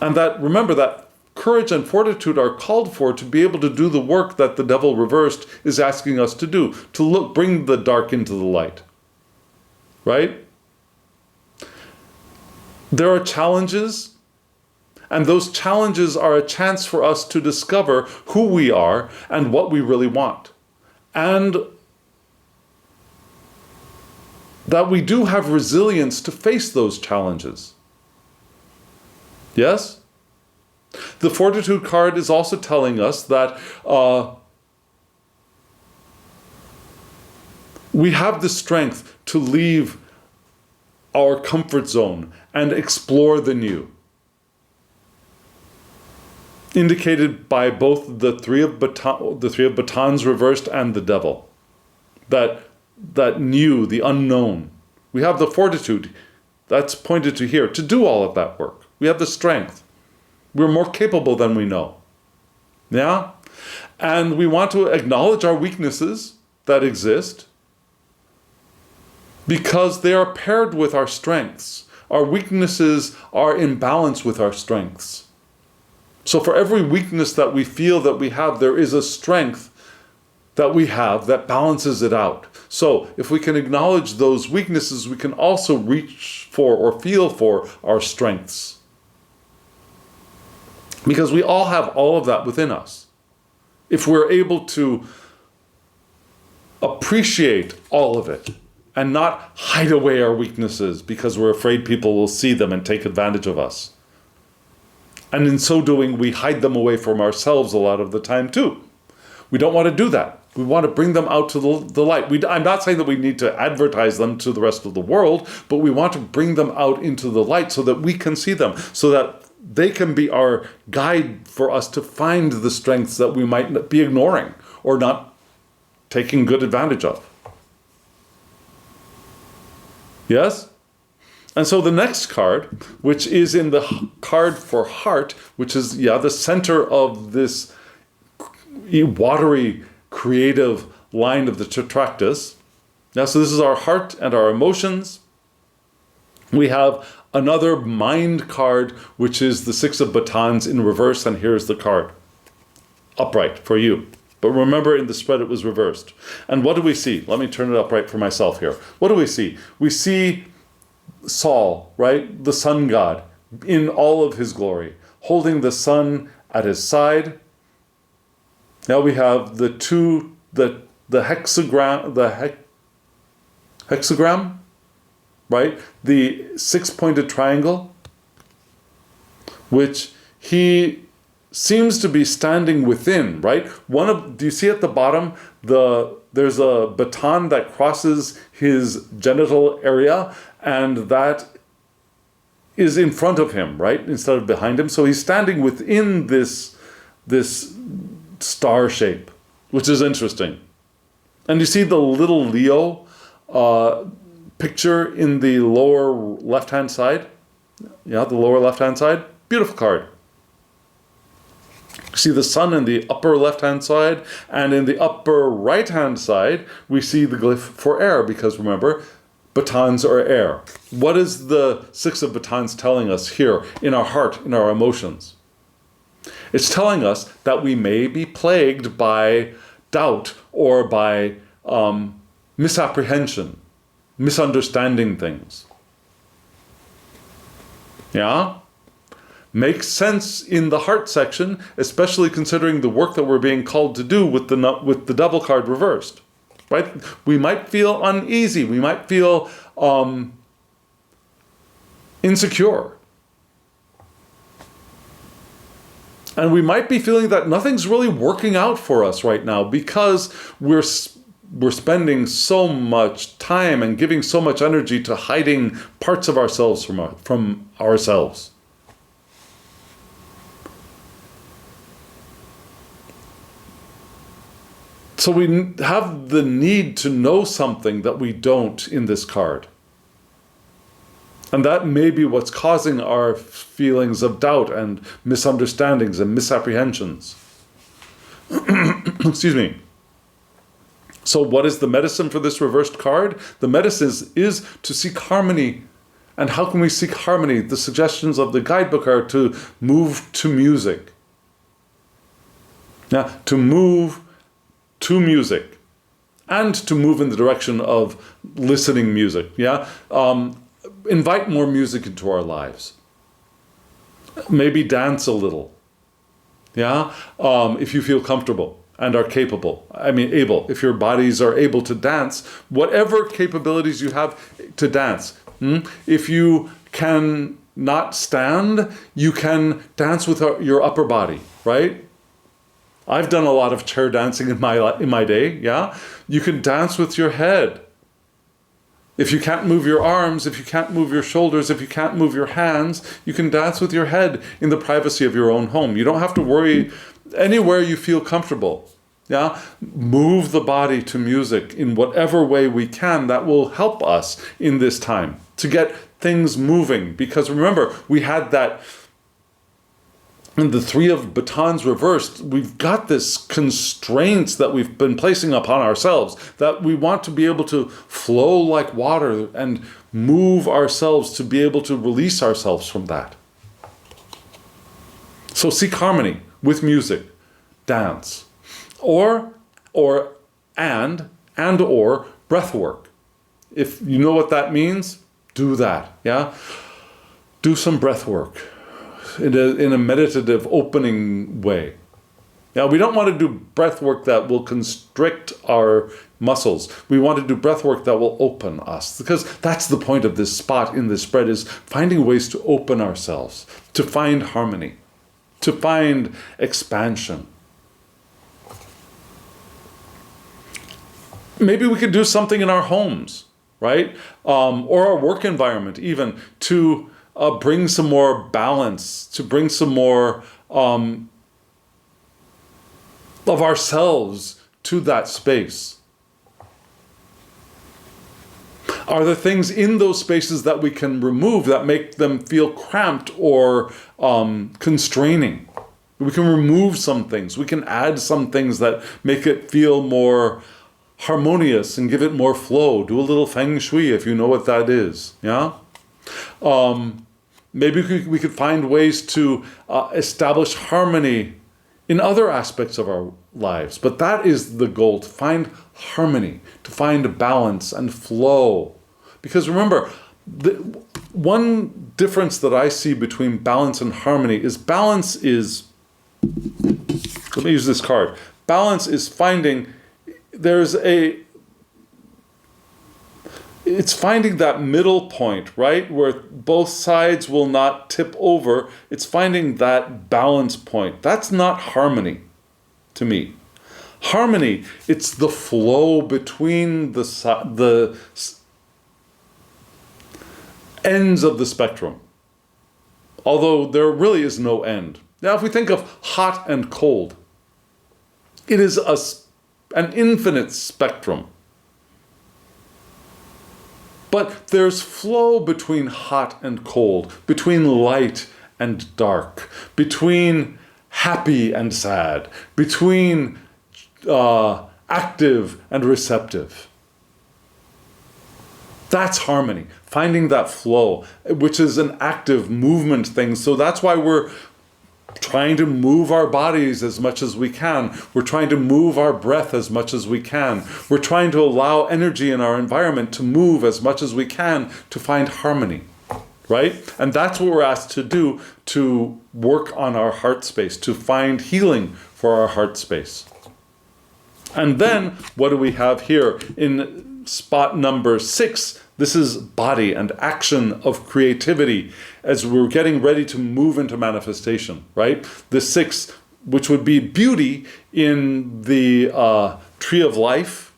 And that, remember that courage and fortitude are called for to be able to do the work that the devil reversed is asking us to do, to bring the dark into the light. Right? There are challenges, and those challenges are a chance for us to discover who we are and what we really want. And that we do have resilience to face those challenges. Yes? The Fortitude card is also telling us that we have the strength to leave our comfort zone and explore the new. Indicated by both the three of batons reversed and the devil. That new, the unknown. We have the fortitude, that's pointed to here, to do all of that work. We have the strength. We're more capable than we know. Yeah? And we want to acknowledge our weaknesses that exist because they are paired with our strengths. Our weaknesses are in balance with our strengths. So for every weakness that we feel that we have, there is a strength that we have that balances it out. So if we can acknowledge those weaknesses, we can also reach for or feel for our strengths. Because we all have all of that within us. If we're able to appreciate all of it and not hide away our weaknesses because we're afraid people will see them and take advantage of us. And in so doing, we hide them away from ourselves a lot of the time too. We don't want to do that. We want to bring them out to the light. I'm not saying that we need to advertise them to the rest of the world, but we want to bring them out into the light so that we can see them, so that they can be our guide for us to find the strengths that we might be ignoring or not taking good advantage of. Yes? And so the next card, which is in the card for heart, which is, the center of this watery, creative line of the tetractys. Now, so this is our heart and our emotions. We have another mind card, which is the Six of Batons in reverse, and here's the card. Upright for you. But remember, in the spread it was reversed. And what do we see? Let me turn it upright for myself here. What do we see? We see Sol, right? The sun god, in all of his glory, holding the sun at his side. Now we have the hexagram, right? The six-pointed triangle, which he seems to be standing within, right? Do you see at the bottom, there's a baton that crosses his genital area, and that is in front of him, right? Instead of behind him. So he's standing within this star shape, which is interesting. And you see the little Leo picture in the lower left-hand side? Yeah, the lower left-hand side. Beautiful card. See the sun in the upper left-hand side, and in the upper right-hand side, we see the glyph for air, because remember, batons are air. What is the Six of Batons telling us here in our heart, in our emotions? It's telling us that we may be plagued by doubt or by misapprehension, misunderstanding things. Yeah? Makes sense in the heart section, especially considering the work that we're being called to do with the double card reversed. Right? We might feel uneasy. We might feel insecure. And we might be feeling that nothing's really working out for us right now because we're spending so much time and giving so much energy to hiding parts of ourselves from ourselves. So we have the need to know something that we don't in this card. And that may be what's causing our feelings of doubt and misunderstandings and misapprehensions. Excuse me. So what is the medicine for this reversed card? The medicine is to seek harmony. And how can we seek harmony? The suggestions of the guidebook are to move to music. Now, to move to music and to move in the direction of listening music. Yeah. Invite more music into our lives. Maybe dance a little. Yeah. If you feel comfortable and are capable. Able. If your bodies are able to dance, whatever capabilities you have to dance. If you can not stand, you can dance with your upper body, right? I've done a lot of chair dancing in my day, yeah? You can dance with your head. If you can't move your arms, if you can't move your shoulders, if you can't move your hands, you can dance with your head in the privacy of your own home. You don't have to worry anywhere you feel comfortable, yeah? Move the body to music in whatever way we can. That will help us in this time to get things moving. Because remember, we had that. And the Three of Batons reversed, we've got this constraints that we've been placing upon ourselves, that we want to be able to flow like water and move ourselves to be able to release ourselves from that. So seek harmony with music, dance, or breath work. If you know what that means, do that, yeah? Do some breath work. In a meditative, opening way. Now, we don't want to do breath work that will constrict our muscles. We want to do breath work that will open us, because that's the point of this spot in this spread, is finding ways to open ourselves, to find harmony, to find expansion. Maybe we could do something in our homes, right? Or our work environment even, to bring some more balance, to bring some more of ourselves to that space. Are there things in those spaces that we can remove that make them feel cramped or constraining? We can remove some things. We can add some things that make it feel more harmonious and give it more flow. Do a little feng shui if you know what that is. Yeah? Maybe we could find ways to establish harmony in other aspects of our lives. But that is the goal, to find harmony, to find balance and flow. Because remember, the one difference that I see between balance and harmony is balance is, let me use this card. Balance is finding, it's finding that middle point, right? Where both sides will not tip over. It's finding that balance point. That's not harmony to me. Harmony, it's the flow between the ends of the spectrum. Although there really is no end. Now, if we think of hot and cold, it is an infinite spectrum. But there's flow between hot and cold, between light and dark, between happy and sad, between active and receptive. That's harmony, finding that flow, which is an active movement thing. So that's why we're trying to move our bodies as much as we can. We're trying to move our breath as much as we can. We're trying to allow energy in our environment to move as much as we can to find harmony, right? And that's what we're asked to do, to work on our heart space, to find healing for our heart space. And then, what do we have here? In spot number 6, this is body and action of creativity as we're getting ready to move into manifestation, right? The 6, which would be beauty in the tree of life.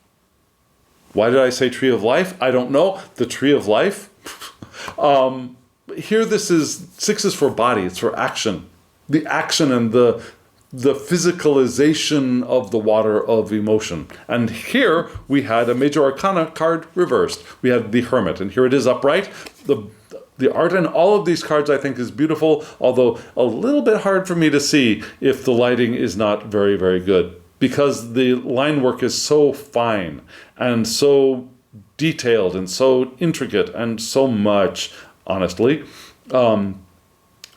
Why did I say tree of life? I don't know. The tree of life. Here, 6 is for body. It's for action. The action and the physicalization of the water of emotion. And here we had a major arcana card reversed. We had the Hermit, and here it is upright. The art in all of these cards I think is beautiful, although a little bit hard for me to see if the lighting is not very, very good, because the line work is so fine and so detailed and so intricate and so much, honestly.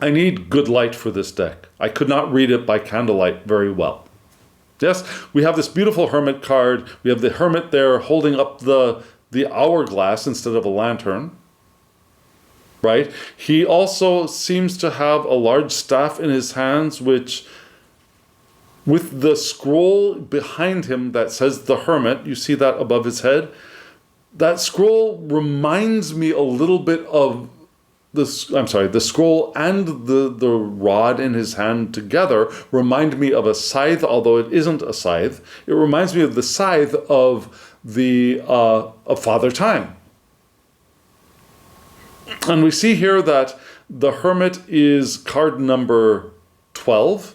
I need good light for this deck. I could not read it by candlelight very well. Yes, we have this beautiful Hermit card. We have the Hermit there holding up the hourglass instead of a lantern, right? He also seems to have a large staff in his hands, which, with the scroll behind him that says the Hermit, you see that above his head? That scroll reminds me a little bit of the scroll and the rod in his hand together remind me of a scythe, although it isn't a scythe. It reminds me of the scythe of of Father Time. And we see here that the Hermit is card number 12,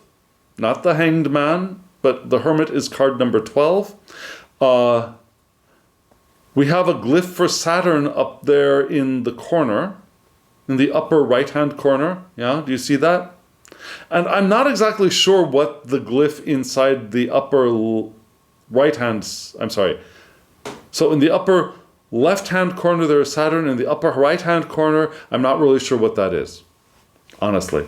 not the Hanged Man, but the Hermit is card number 12. We have a glyph for Saturn up there in the corner, in the upper right-hand corner. Yeah, do you see that? And I'm not exactly sure what the glyph inside the upper right-hand, so in the upper left-hand corner there is Saturn, in the upper right-hand corner, I'm not really sure what that is, honestly.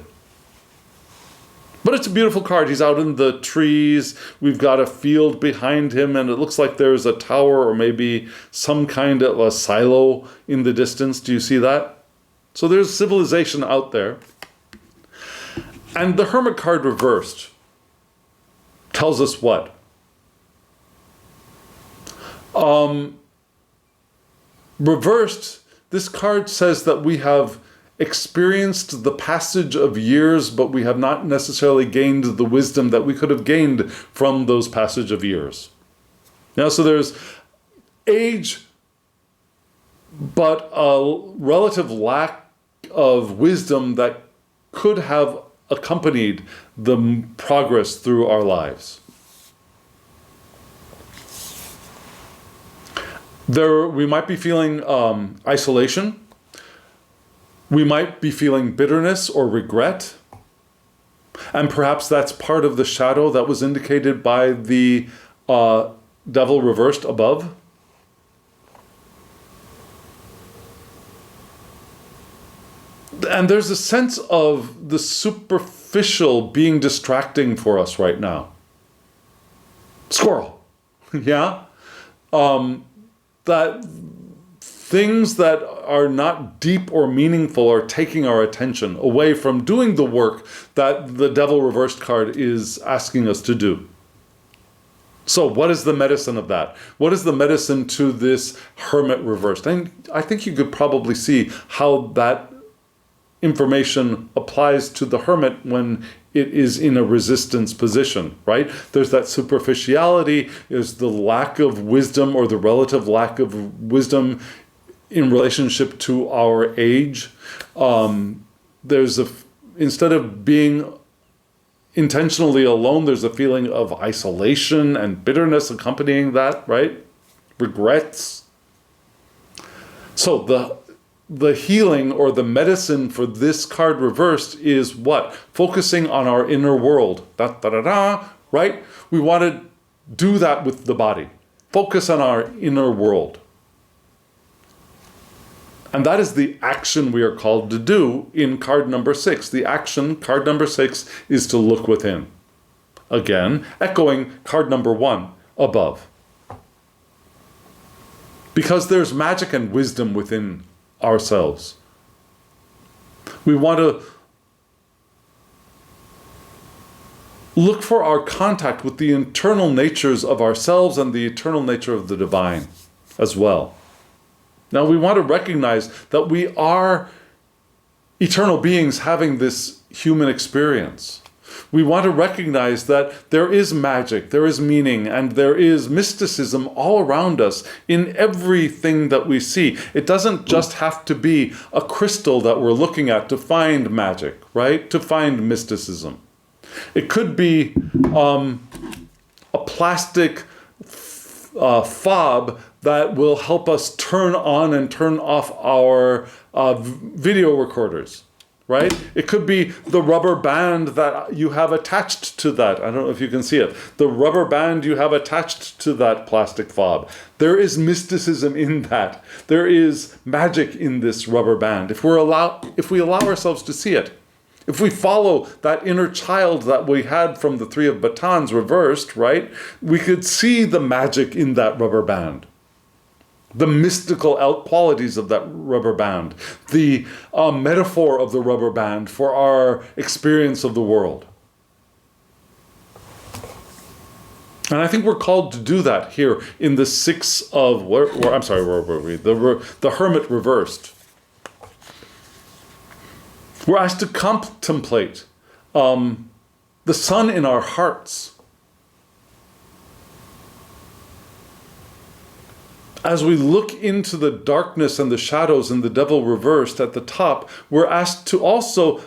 But it's a beautiful card. He's out in the trees. We've got a field behind him, and it looks like there's a tower or maybe some kind of a silo in the distance. Do you see that? So there's civilization out there. And the Hermit card reversed tells us what? Reversed, this card says that we have experienced the passage of years, but we have not necessarily gained the wisdom that we could have gained from those passage of years. Now, so there's age, but a relative lack of wisdom that could have accompanied the progress through our lives. We might be feeling isolation. We might be feeling bitterness or regret. And perhaps that's part of the shadow that was indicated by the devil reversed above. And there's a sense of the superficial being distracting for us right now. Squirrel. Yeah? That things that are not deep or meaningful are taking our attention away from doing the work that the Devil Reversed card is asking us to do. So what is the medicine of that? What is the medicine to this Hermit reversed? And I think you could probably see how that information applies to the Hermit when it is in a resistance position, right? There's that superficiality, there's the lack of wisdom or the relative lack of wisdom in relationship to our age. Instead of being intentionally alone, there's a feeling of isolation and bitterness accompanying that, right? Regrets. So the healing or the medicine for this card reversed is what? Focusing on our inner world. Right? We want to do that with the body. Focus on our inner world. And that is the action we are called to do in card number 6. The action, card number 6, is to look within. Again, echoing card number 1 above. Because there's magic and wisdom within ourselves. We want to look for our contact with the internal natures of ourselves and the eternal nature of the divine as well. Now we want to recognize that we are eternal beings having this human experience. We want to recognize that there is magic, there is meaning, and there is mysticism all around us in everything that we see. It doesn't just have to be a crystal that we're looking at to find magic, right? To find mysticism. It could be a plastic fob that will help us turn on and turn off our video recorders, right? It could be the rubber band that you have attached to that. I don't know if you can see it. The rubber band you have attached to that plastic fob. There is mysticism in that. There is magic in this rubber band. If we allow ourselves to see it, if we follow that inner child that we had from the Three of Batons reversed, right? We could see the magic in that rubber band. The mystical qualities of that rubber band, the metaphor of the rubber band for our experience of the world. And I think we're called to do that here in the 6 of, where were we? The Hermit reversed. We're asked to contemplate the sun in our hearts. As we look into the darkness and the shadows and the devil reversed at the top, we're asked to also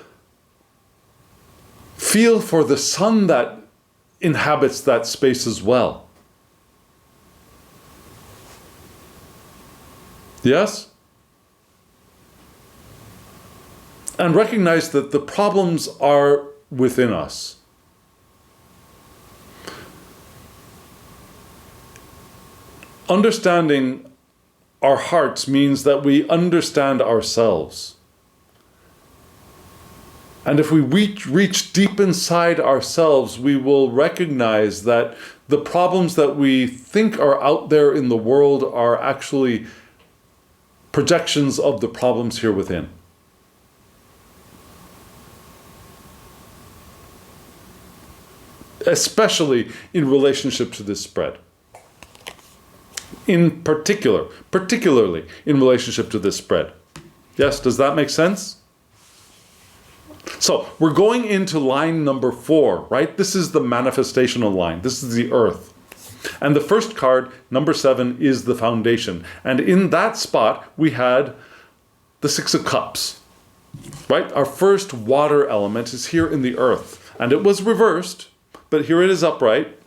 feel for the sun that inhabits that space as well. Yes? And recognize that the problems are within us. Understanding our hearts means that we understand ourselves. And if we reach deep inside ourselves, we will recognize that the problems that we think are out there in the world are actually projections of the problems here within. Especially in relationship to this spread. Particularly in relationship to this spread. Yes, does that make sense? So we're going into line number 4, right? This is the manifestational line. This is the earth. And the first card, number 7, is the foundation. And in that spot, we had the 6 of Cups, right? Our first water element is here in the earth. And it was reversed, but here it is upright.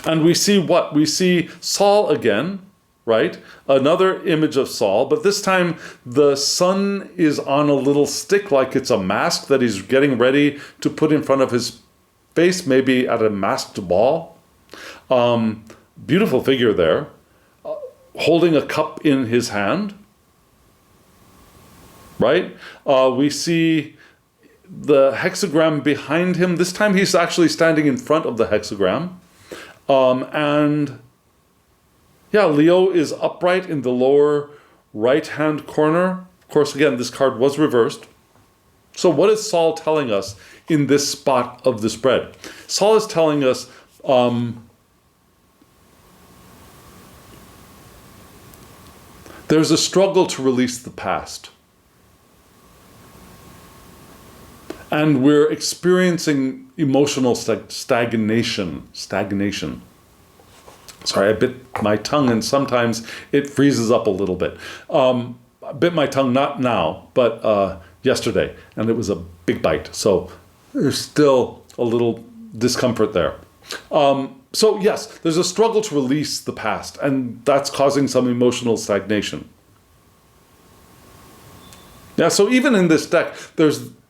And we see what? We see Saul again, right? Another image of Saul, but this time the sun is on a little stick like it's a mask that he's getting ready to put in front of his face, maybe at a masked ball. Beautiful figure there, holding a cup in his hand, right? We see the hexagram behind him. This time he's actually standing in front of the hexagram. And yeah, Leo is upright in the lower right-hand corner. Of course, again, this card was reversed. So what is Saul telling us in this spot of the spread? Saul is telling us there's a struggle to release the past. And we're experiencing emotional stagnation. Sorry, I bit my tongue and sometimes it freezes up a little bit. I bit my tongue not now, but yesterday, and it was a big bite. So there's still a little discomfort there. So yes, there's a struggle to release the past, and that's causing some emotional stagnation. Yeah, so even in this deck,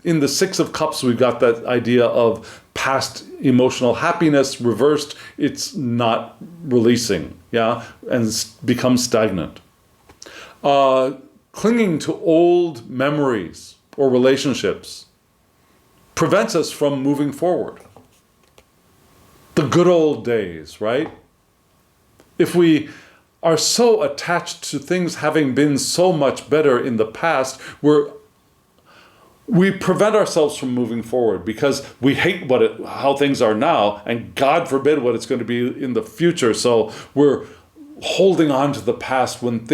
in the Six of Cups, we've got that idea of past emotional happiness reversed. It's not releasing, yeah, and becomes stagnant. Clinging to old memories or relationships prevents us from moving forward. The good old days, right? If we are so attached to things having been so much better in the past, we prevent ourselves from moving forward because we hate how things are now, and God forbid what it's going to be in the future. So we're holding on to the past when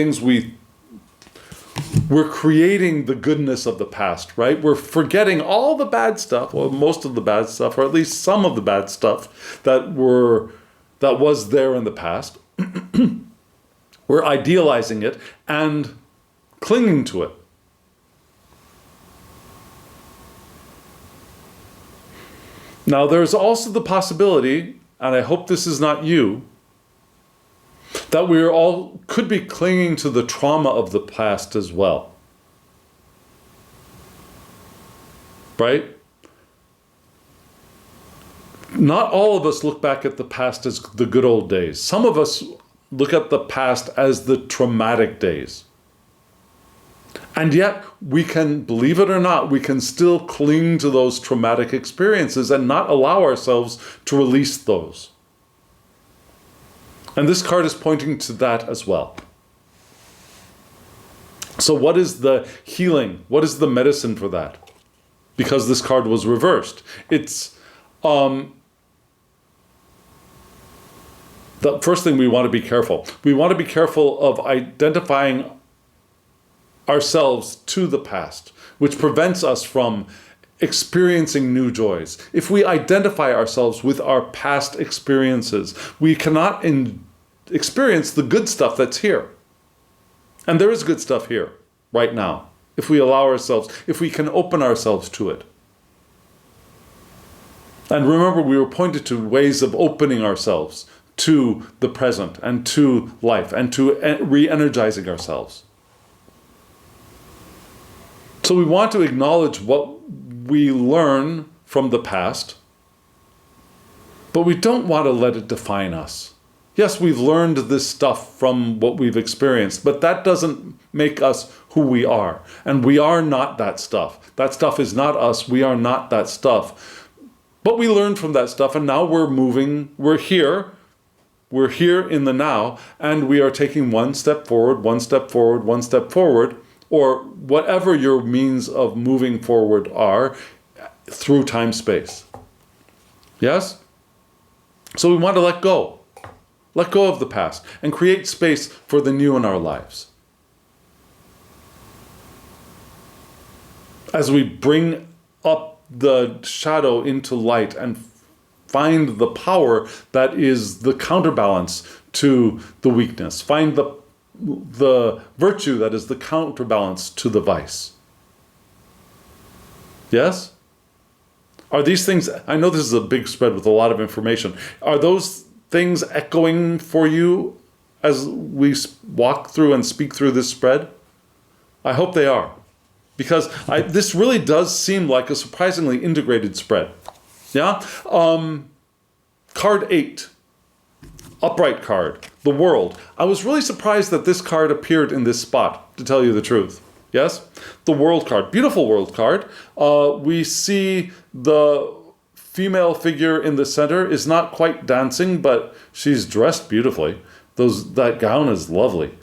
we're creating the goodness of the past, right? We're forgetting all the bad stuff, well, most of the bad stuff, or at least some of the bad stuff that was there in the past. We're idealizing it and clinging to it. Now, there's also the possibility, and I hope this is not you, that we all could be clinging to the trauma of the past as well. Right? Not all of us look back at the past as the good old days. Some of us look at the past as the traumatic days. And yet, we can, believe it or not, we can still cling to those traumatic experiences and not allow ourselves to release those. And this card is pointing to that as well. So what is the healing? What is the medicine for that? Because this card was reversed. It's the first thing we want to be careful. We want to be careful of identifying ourselves to the past, which prevents us from experiencing new joys. If we identify ourselves with our past experiences, we cannot experience the good stuff that's here. And there is good stuff here, right now, if we allow ourselves, if we can open ourselves to it. And remember, we were pointed to ways of opening ourselves to the present and to life and to re-energizing ourselves. So we want to acknowledge what we learn from the past, but we don't want to let it define us. Yes, we've learned this stuff from what we've experienced, but that doesn't make us who we are. And we are not that stuff. That stuff is not us. We are not that stuff. But we learned from that stuff, and now we're moving. We're here in the now, and we are taking one step forward, one step forward, one step forward, or whatever your means of moving forward are through time-space. Yes? So we want to let go. Let go of the past and create space for the new in our lives. As we bring up the shadow into light and find the power that is the counterbalance to the weakness. Find the virtue that is the counterbalance to the vice. Yes? Are these things, I know this is a big spread with a lot of information, are those things echoing for you as we walk through and speak through this spread? I hope they are, because this really does seem like a surprisingly integrated spread. Yeah? Card 8, upright card, the world. I was really surprised that this card appeared in this spot, to tell you the truth. Yes? The world card. Beautiful world card. We see the female figure in the center is not quite dancing, but she's dressed beautifully. That gown is lovely.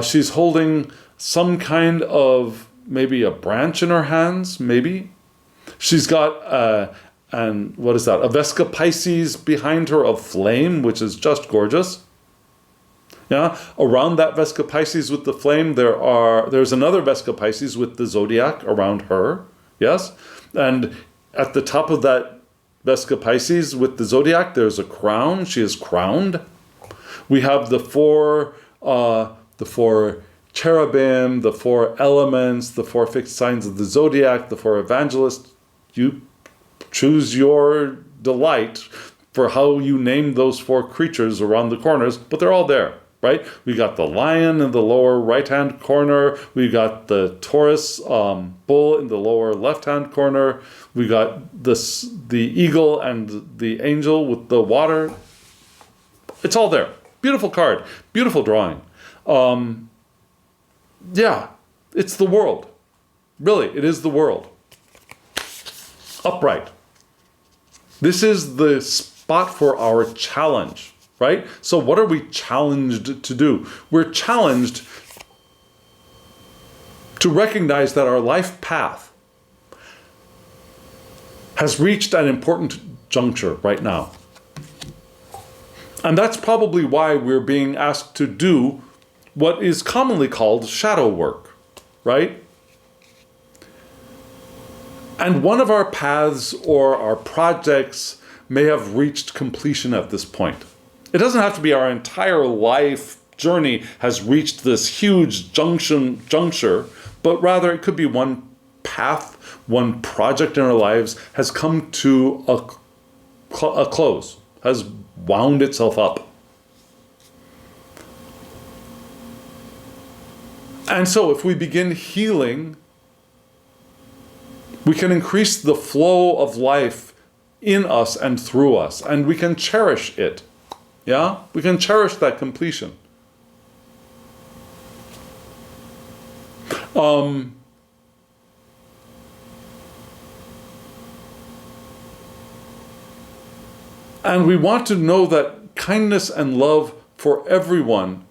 She's holding some kind of maybe a branch in her hands, maybe. She's got what is that? A Vesca Pisces behind her of flame, which is just gorgeous. Yeah, around that Vesca Pisces with the flame, there's another Vesca Pisces with the zodiac around her. Yes, and at the top of that Vesca Pisces with the zodiac, there's a crown. She is crowned. We have the four cherubim, the four elements, the four fixed signs of the zodiac, the four evangelists. You choose your delight for how you name those four creatures around the corners, but they're all there. Right? We got the lion in the lower right-hand corner. We got the Taurus bull in the lower left-hand corner. We got the eagle and the angel with the water. It's all there. Beautiful card. Beautiful drawing. Yeah, it's the world. Really, it is the world. Upright. This is the spot for our challenge. Right? So what are we challenged to do? We're challenged to recognize that our life path has reached an important juncture right now. And that's probably why we're being asked to do what is commonly called shadow work, right? And one of our paths or our projects may have reached completion at this point. It doesn't have to be our entire life journey has reached this huge juncture, but rather it could be one path, one project in our lives has come to a close, has wound itself up. And so if we begin healing, we can increase the flow of life in us and through us, and we can cherish it. Yeah? We can cherish that completion. And we want to know that kindness and love for everyone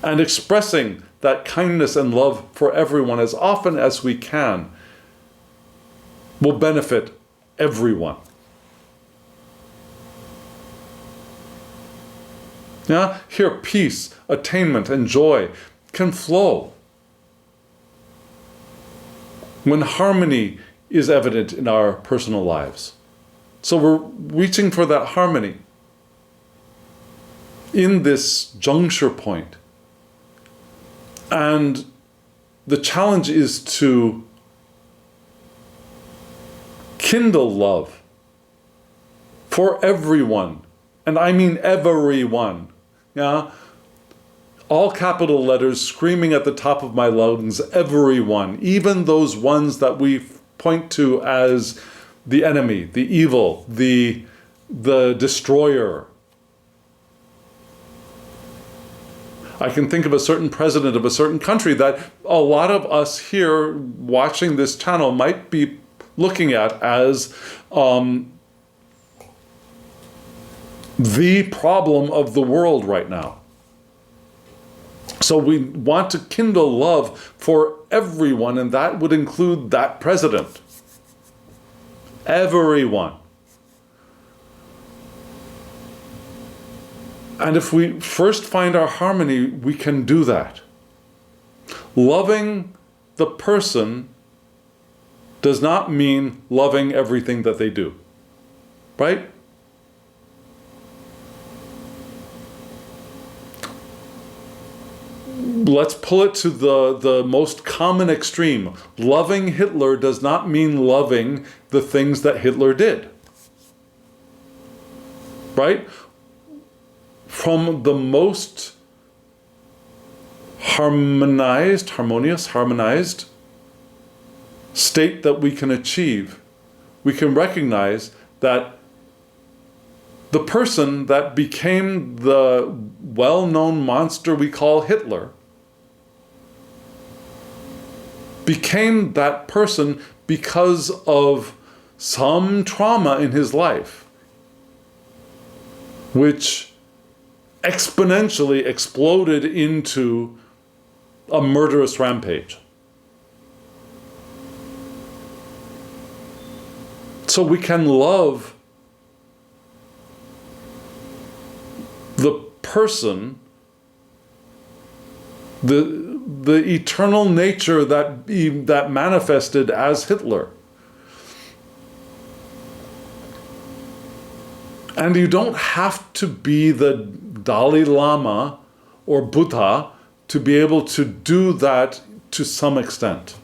and expressing that kindness and love for everyone as often as we can will benefit everyone. Yeah? Here, peace, attainment, and joy can flow when harmony is evident in our personal lives. So we're reaching for that harmony in this juncture point. And the challenge is to kindle love for everyone. And I mean everyone. Yeah? All capital letters screaming at the top of my lungs, everyone, even those ones that we point to as the enemy, the evil, the destroyer. I can think of a certain president of a certain country that a lot of us here watching this channel might be looking at as the problem of the world right now. So we want to kindle love for everyone, and that would include that president. Everyone. And if we first find our harmony, we can do that. Loving the person does not mean loving everything that they do. Right? Let's pull it to the most common extreme. Loving Hitler does not mean loving the things that Hitler did. Right? From the most harmonized state that we can achieve, we can recognize that the person that became the well-known monster we call Hitler became that person because of some trauma in his life, which exponentially exploded into a murderous rampage. So we can love the person, the eternal nature that manifested as Hitler. And you don't have to be the Dalai Lama or Buddha to be able to do that to some extent.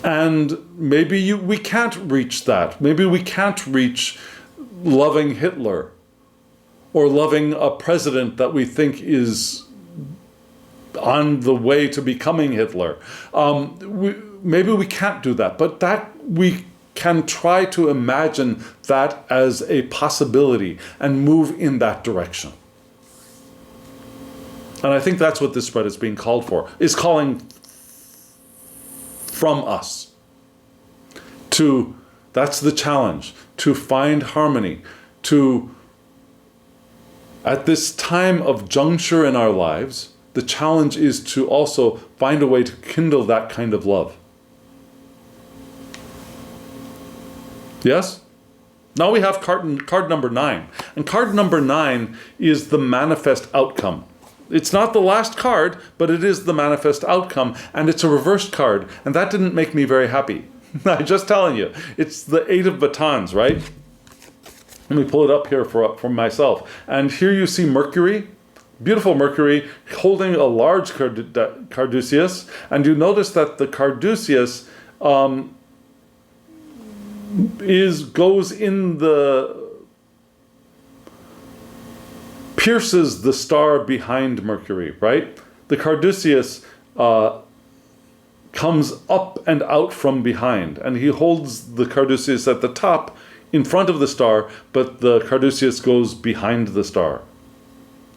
And maybe we can't reach that. Maybe we can't reach loving Hitler or loving a president that we think is on the way to becoming Hitler. Maybe we can't do that, but that we can try to imagine that as a possibility and move in that direction. And I think that's what this spread is being called for, is calling from us to, that's the challenge, to find harmony, to, at this time of juncture in our lives, the challenge is to also find a way to kindle that kind of love. Yes? Now we have card number 9. And card number 9 is the manifest outcome. It's not the last card, but it is the manifest outcome, and it's a reversed card, and that didn't make me very happy. I'm just telling you. It's the 8 of batons, right? Let me pull it up here for myself. And here you see Mercury, beautiful Mercury, holding a large caduceus, and you notice that the caduceus goes in pierces the star behind Mercury, right? The caduceus comes up and out from behind, and he holds the caduceus at the top in front of the star, but the caduceus goes behind the star.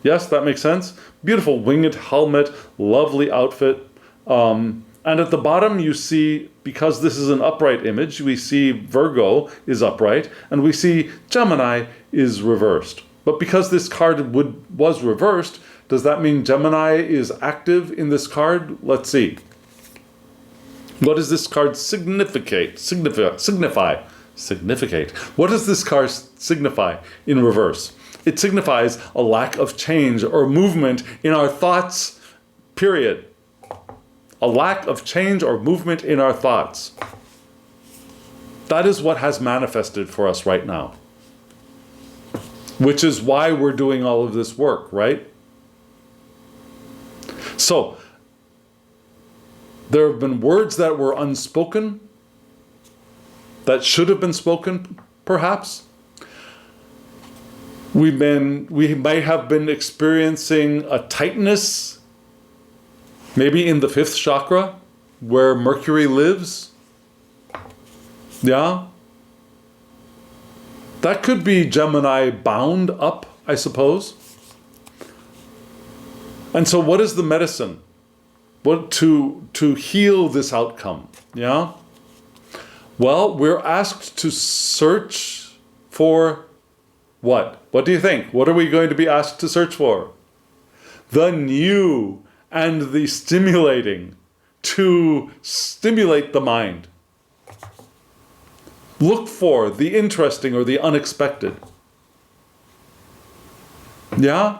Yes, that makes sense? Beautiful winged helmet, lovely outfit. And at the bottom you see, because this is an upright image, we see Virgo is upright, and we see Gemini is reversed. But because this card was reversed, does that mean Gemini is active in this card? Let's see. What does this card signify? What does this card signify in reverse? It signifies a lack of change or movement in our thoughts, period. A lack of change or movement in our thoughts. That is what has manifested for us right now. Which is why we're doing all of this work, right? So, there have been words that were unspoken, that should have been spoken, perhaps. We may have been experiencing a tightness, maybe in the 5th chakra, where Mercury lives. Yeah? That could be Gemini bound up, I suppose. And so what is the medicine? What to heal this outcome? Yeah? Well, we're asked to search for what? What do you think? What are we going to be asked to search for? The new and the stimulating, to stimulate the mind. Look for the interesting or the unexpected. Yeah?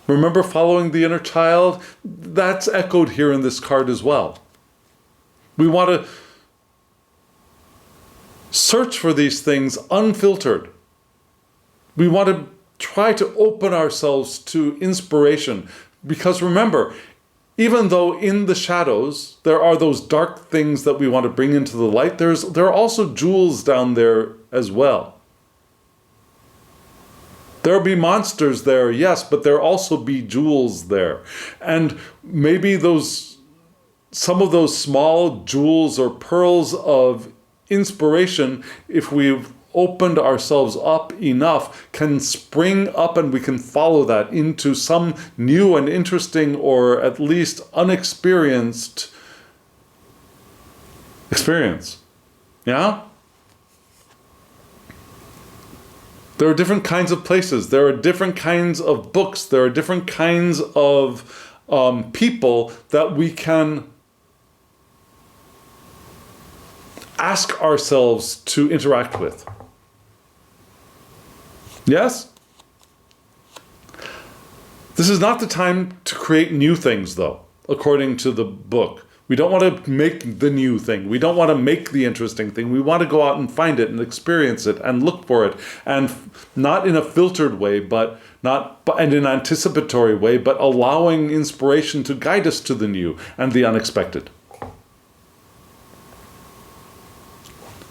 Remember following the inner child? That's echoed here in this card as well. We want to search for these things unfiltered. We want to try to open ourselves to inspiration. Because remember, even though in the shadows there are those dark things that we want to bring into the light, there are also jewels down there as well. There'll be monsters there, yes, but there'll also be jewels there. And maybe some of those small jewels or pearls of inspiration, if we've opened ourselves up enough can spring up, and we can follow that into some new and interesting, or at least unexperienced experience. Yeah? There are different kinds of places. There are different kinds of books. There are different kinds of people that we can ask ourselves to interact with. Yes? This is not the time to create new things, though, according to the book. We don't want to make the new thing. We don't want to make the interesting thing. We want to go out and find it and experience it and look for it, and not in a filtered way, and in an anticipatory way, but allowing inspiration to guide us to the new and the unexpected.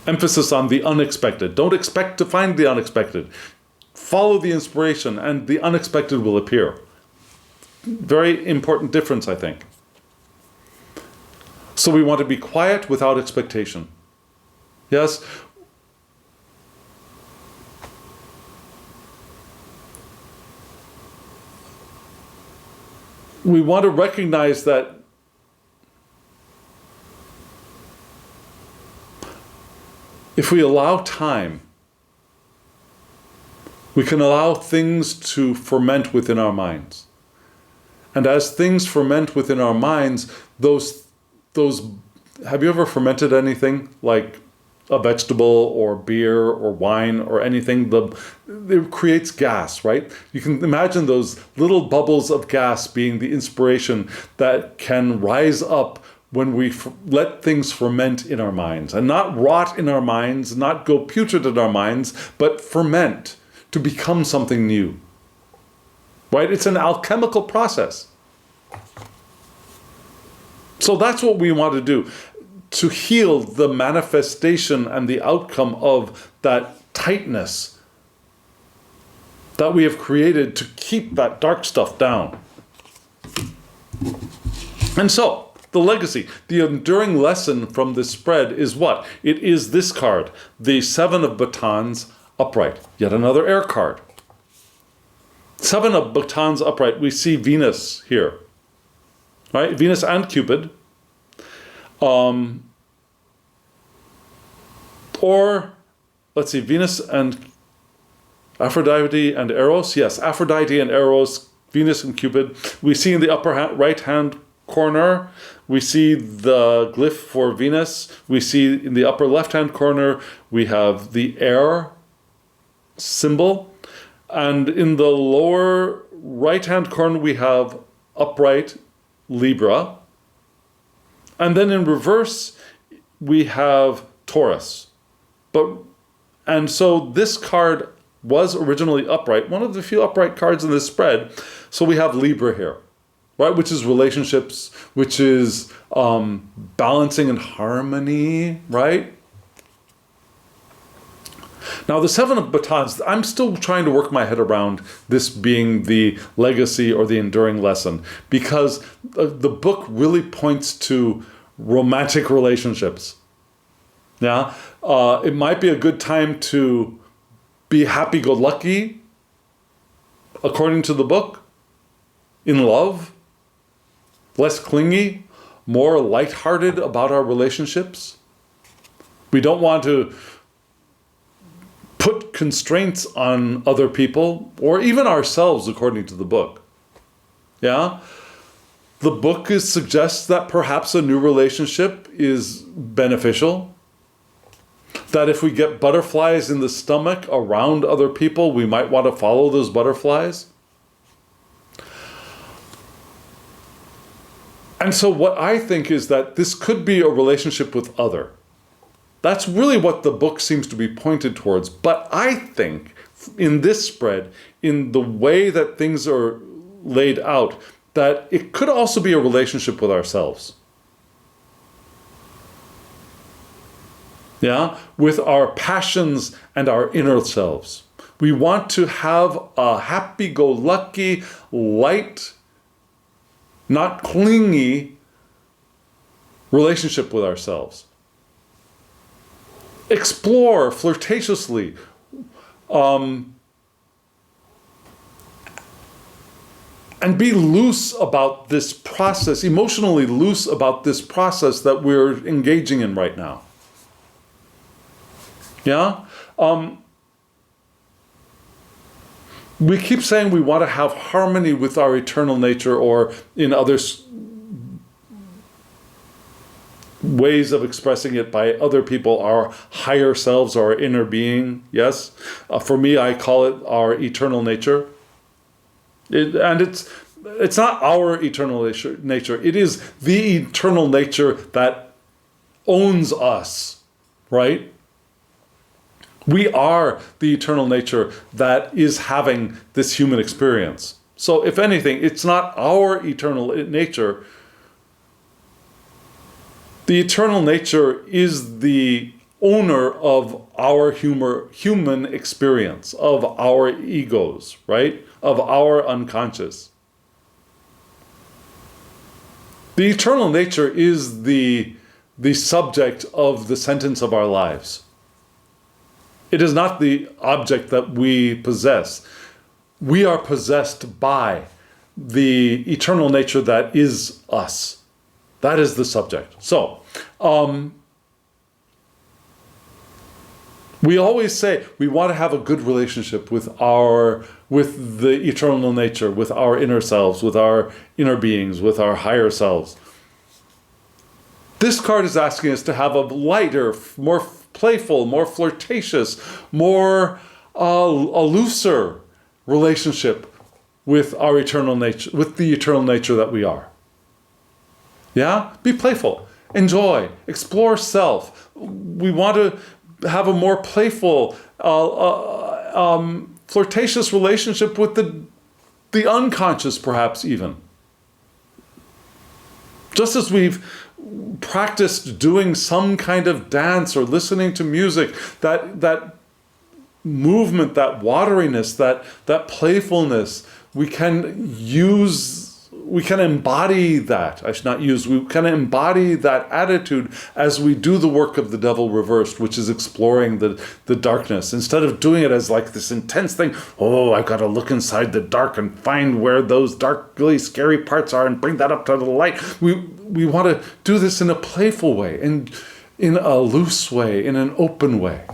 Emphasis on the unexpected. Don't expect to find the unexpected. Follow the inspiration and the unexpected will appear. Very important difference, I think. So we want to be quiet without expectation. Yes? We want to recognize that if we allow time, we can allow things to ferment within our minds. And as things ferment within our minds, those have you ever fermented anything like a vegetable or beer or wine or anything? It creates gas, right? You can imagine those little bubbles of gas being the inspiration that can rise up when we let things ferment in our minds, and not rot in our minds, not go putrid in our minds, but ferment to become something new, right? It's an alchemical process. So that's what we want to do, to heal the manifestation and the outcome of that tightness that we have created to keep that dark stuff down. And so, the legacy, the enduring lesson from this spread is what? It is this card, the 7 of batons upright, yet another air card. 7 of batons upright, we see Venus here. Right? Venus and Cupid. Or, let's see, Venus and Aphrodite and Eros. Yes, Aphrodite and Eros, Venus and Cupid. We see in the upper right-hand corner, we see the glyph for Venus. We see in the upper left-hand corner, we have the air symbol. And in the lower right-hand corner, we have upright Libra. And then in reverse, we have Taurus. And so this card was originally upright, one of the few upright cards in this spread. So we have Libra here, right? Which is relationships, which is balancing and harmony, right? Now, the 7 of batons, I'm still trying to work my head around this being the legacy or the enduring lesson, because the book really points to romantic relationships. Yeah, it might be a good time to be happy-go-lucky, according to the book, in love, less clingy, more lighthearted about our relationships. We don't want to put constraints on other people or even ourselves, according to the book. Yeah? The book suggests that perhaps a new relationship is beneficial. That if we get butterflies in the stomach around other people, we might want to follow those butterflies. And so what I think is that this could be a relationship with other. That's really what the book seems to be pointed towards. But I think in this spread, in the way that things are laid out, that it could also be a relationship with ourselves. Yeah, with our passions and our inner selves. We want to have a happy-go-lucky, light, not clingy relationship with ourselves. explore flirtatiously, and be loose about this process, emotionally loose about this process that we're engaging in right now. Yeah? We keep saying we want to have harmony with our eternal nature, or in other ways of expressing it by other people, our higher selves, our inner being. Yes? For me, I call it our eternal nature. And it's not our eternal nature. It is the eternal nature that owns us, right? We are the eternal nature that is having this human experience. So if anything, it's not our eternal nature. The eternal nature is the owner of our human experience, of our egos, right? Of our unconscious. The eternal nature is the subject of the sentence of our lives. It is not the object that we possess. We are possessed by the eternal nature that is us. That is the subject. So, we always say we want to have a good relationship with the eternal nature, with our inner selves, with our inner beings, with our higher selves. This card is asking us to have a lighter, more playful, more flirtatious, more a looser relationship with our eternal nature, with the eternal nature that we are. Yeah? Be playful. Enjoy. Explore self. We want to have a more playful, flirtatious relationship with the unconscious, perhaps even. Just as we've practiced doing some kind of dance or listening to music, that movement, that wateriness, that playfulness, we can embody that. We can embody that attitude as we do the work of the devil reversed, which is exploring the darkness. Instead of doing it as like this intense thing, oh, I've got to look inside the dark and find where those dark, really scary parts are and bring that up to the light. We want to do this in a playful way, in a loose way, in an open way.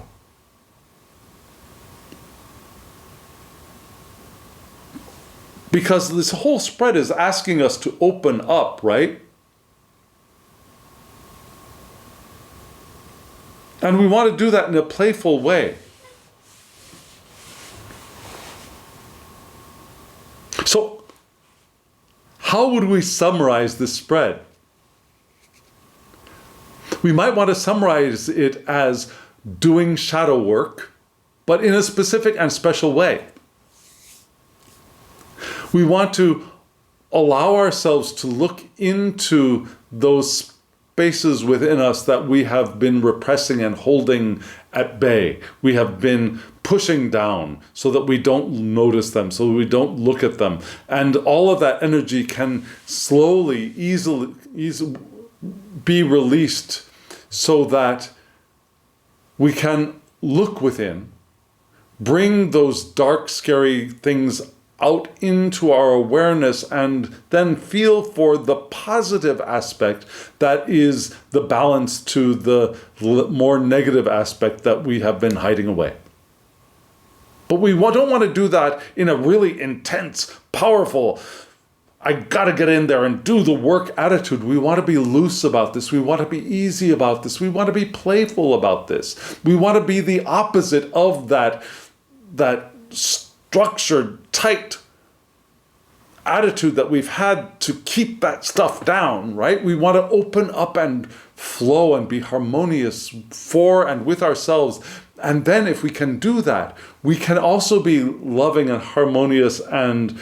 Because this whole spread is asking us to open up, right? And we want to do that in a playful way. So, how would we summarize this spread? We might want to summarize it as doing shadow work, but in a specific and special way. We want to allow ourselves to look into those spaces within us that we have been repressing and holding at bay. We have been pushing down so that we don't notice them, so we don't look at them. And all of that energy can slowly, easily be released so that we can look within, bring those dark, scary things out into our awareness, and then feel for the positive aspect that is the balance to the more negative aspect that we have been hiding away. But we don't want to do that in a really intense, powerful, I gotta get in there and do the work attitude. We want to be loose about this. We want to be easy about this. We want to be playful about this. We want to be the opposite of that structured, tight attitude that we've had to keep that stuff down, right? We want to open up and flow and be harmonious for and with ourselves. And then if we can do that, we can also be loving and harmonious and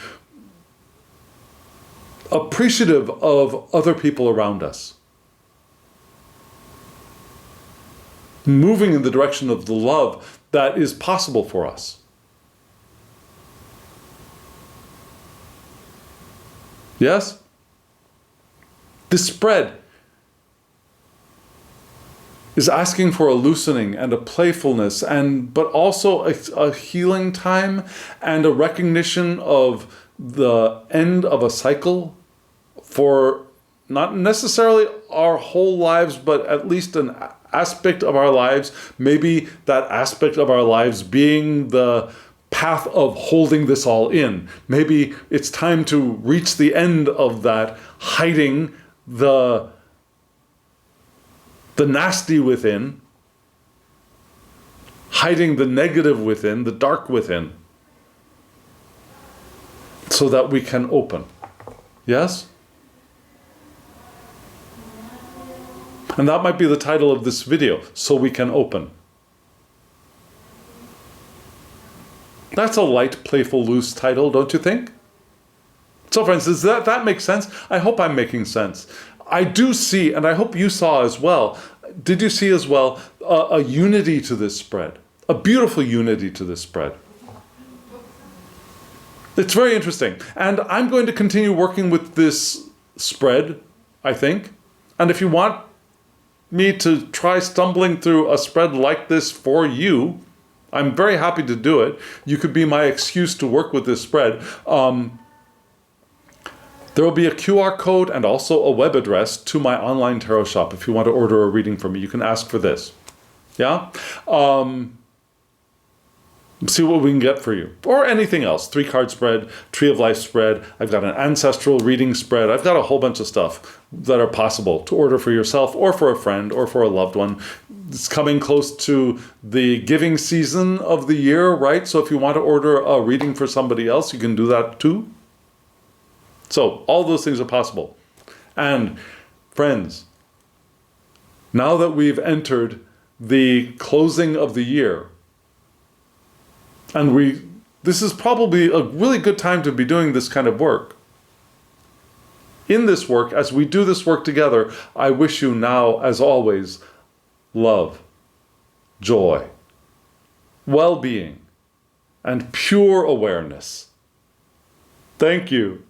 appreciative of other people around us. Moving in the direction of the love that is possible for us. Yes? This spread is asking for a loosening and a playfulness, but also a healing time and a recognition of the end of a cycle for not necessarily our whole lives, but at least an aspect of our lives. Maybe that aspect of our lives being the path of holding this all in. Maybe it's time to reach the end of that, hiding the nasty within, hiding the negative within, the dark within, so that we can open. Yes? And that might be the title of this video, So We Can Open. That's a light, playful, loose title, don't you think? So friends, does that make sense? I hope I'm making sense. I do see, and I hope you saw as well, did you see as well, a unity to this spread? A beautiful unity to this spread. It's very interesting. And I'm going to continue working with this spread, I think. And if you want me to try stumbling through a spread like this for you, I'm very happy to do it. You could be my excuse to work with this spread. There will be a QR code and also a web address to my online tarot shop. If you want to order a reading from me, you can ask for this. Yeah? See what we can get for you. Or anything else. 3-card spread, Tree of Life spread. I've got an ancestral reading spread. I've got a whole bunch of stuff that are possible to order for yourself or for a friend or for a loved one. It's coming close to the giving season of the year, right? So if you want to order a reading for somebody else, you can do that too. So all those things are possible. And friends, now that we've entered the closing of the year, and this is probably a really good time to be doing this kind of work. In this work, as we do this work together, I wish you now, as always, love, joy, well-being, and pure awareness. Thank you.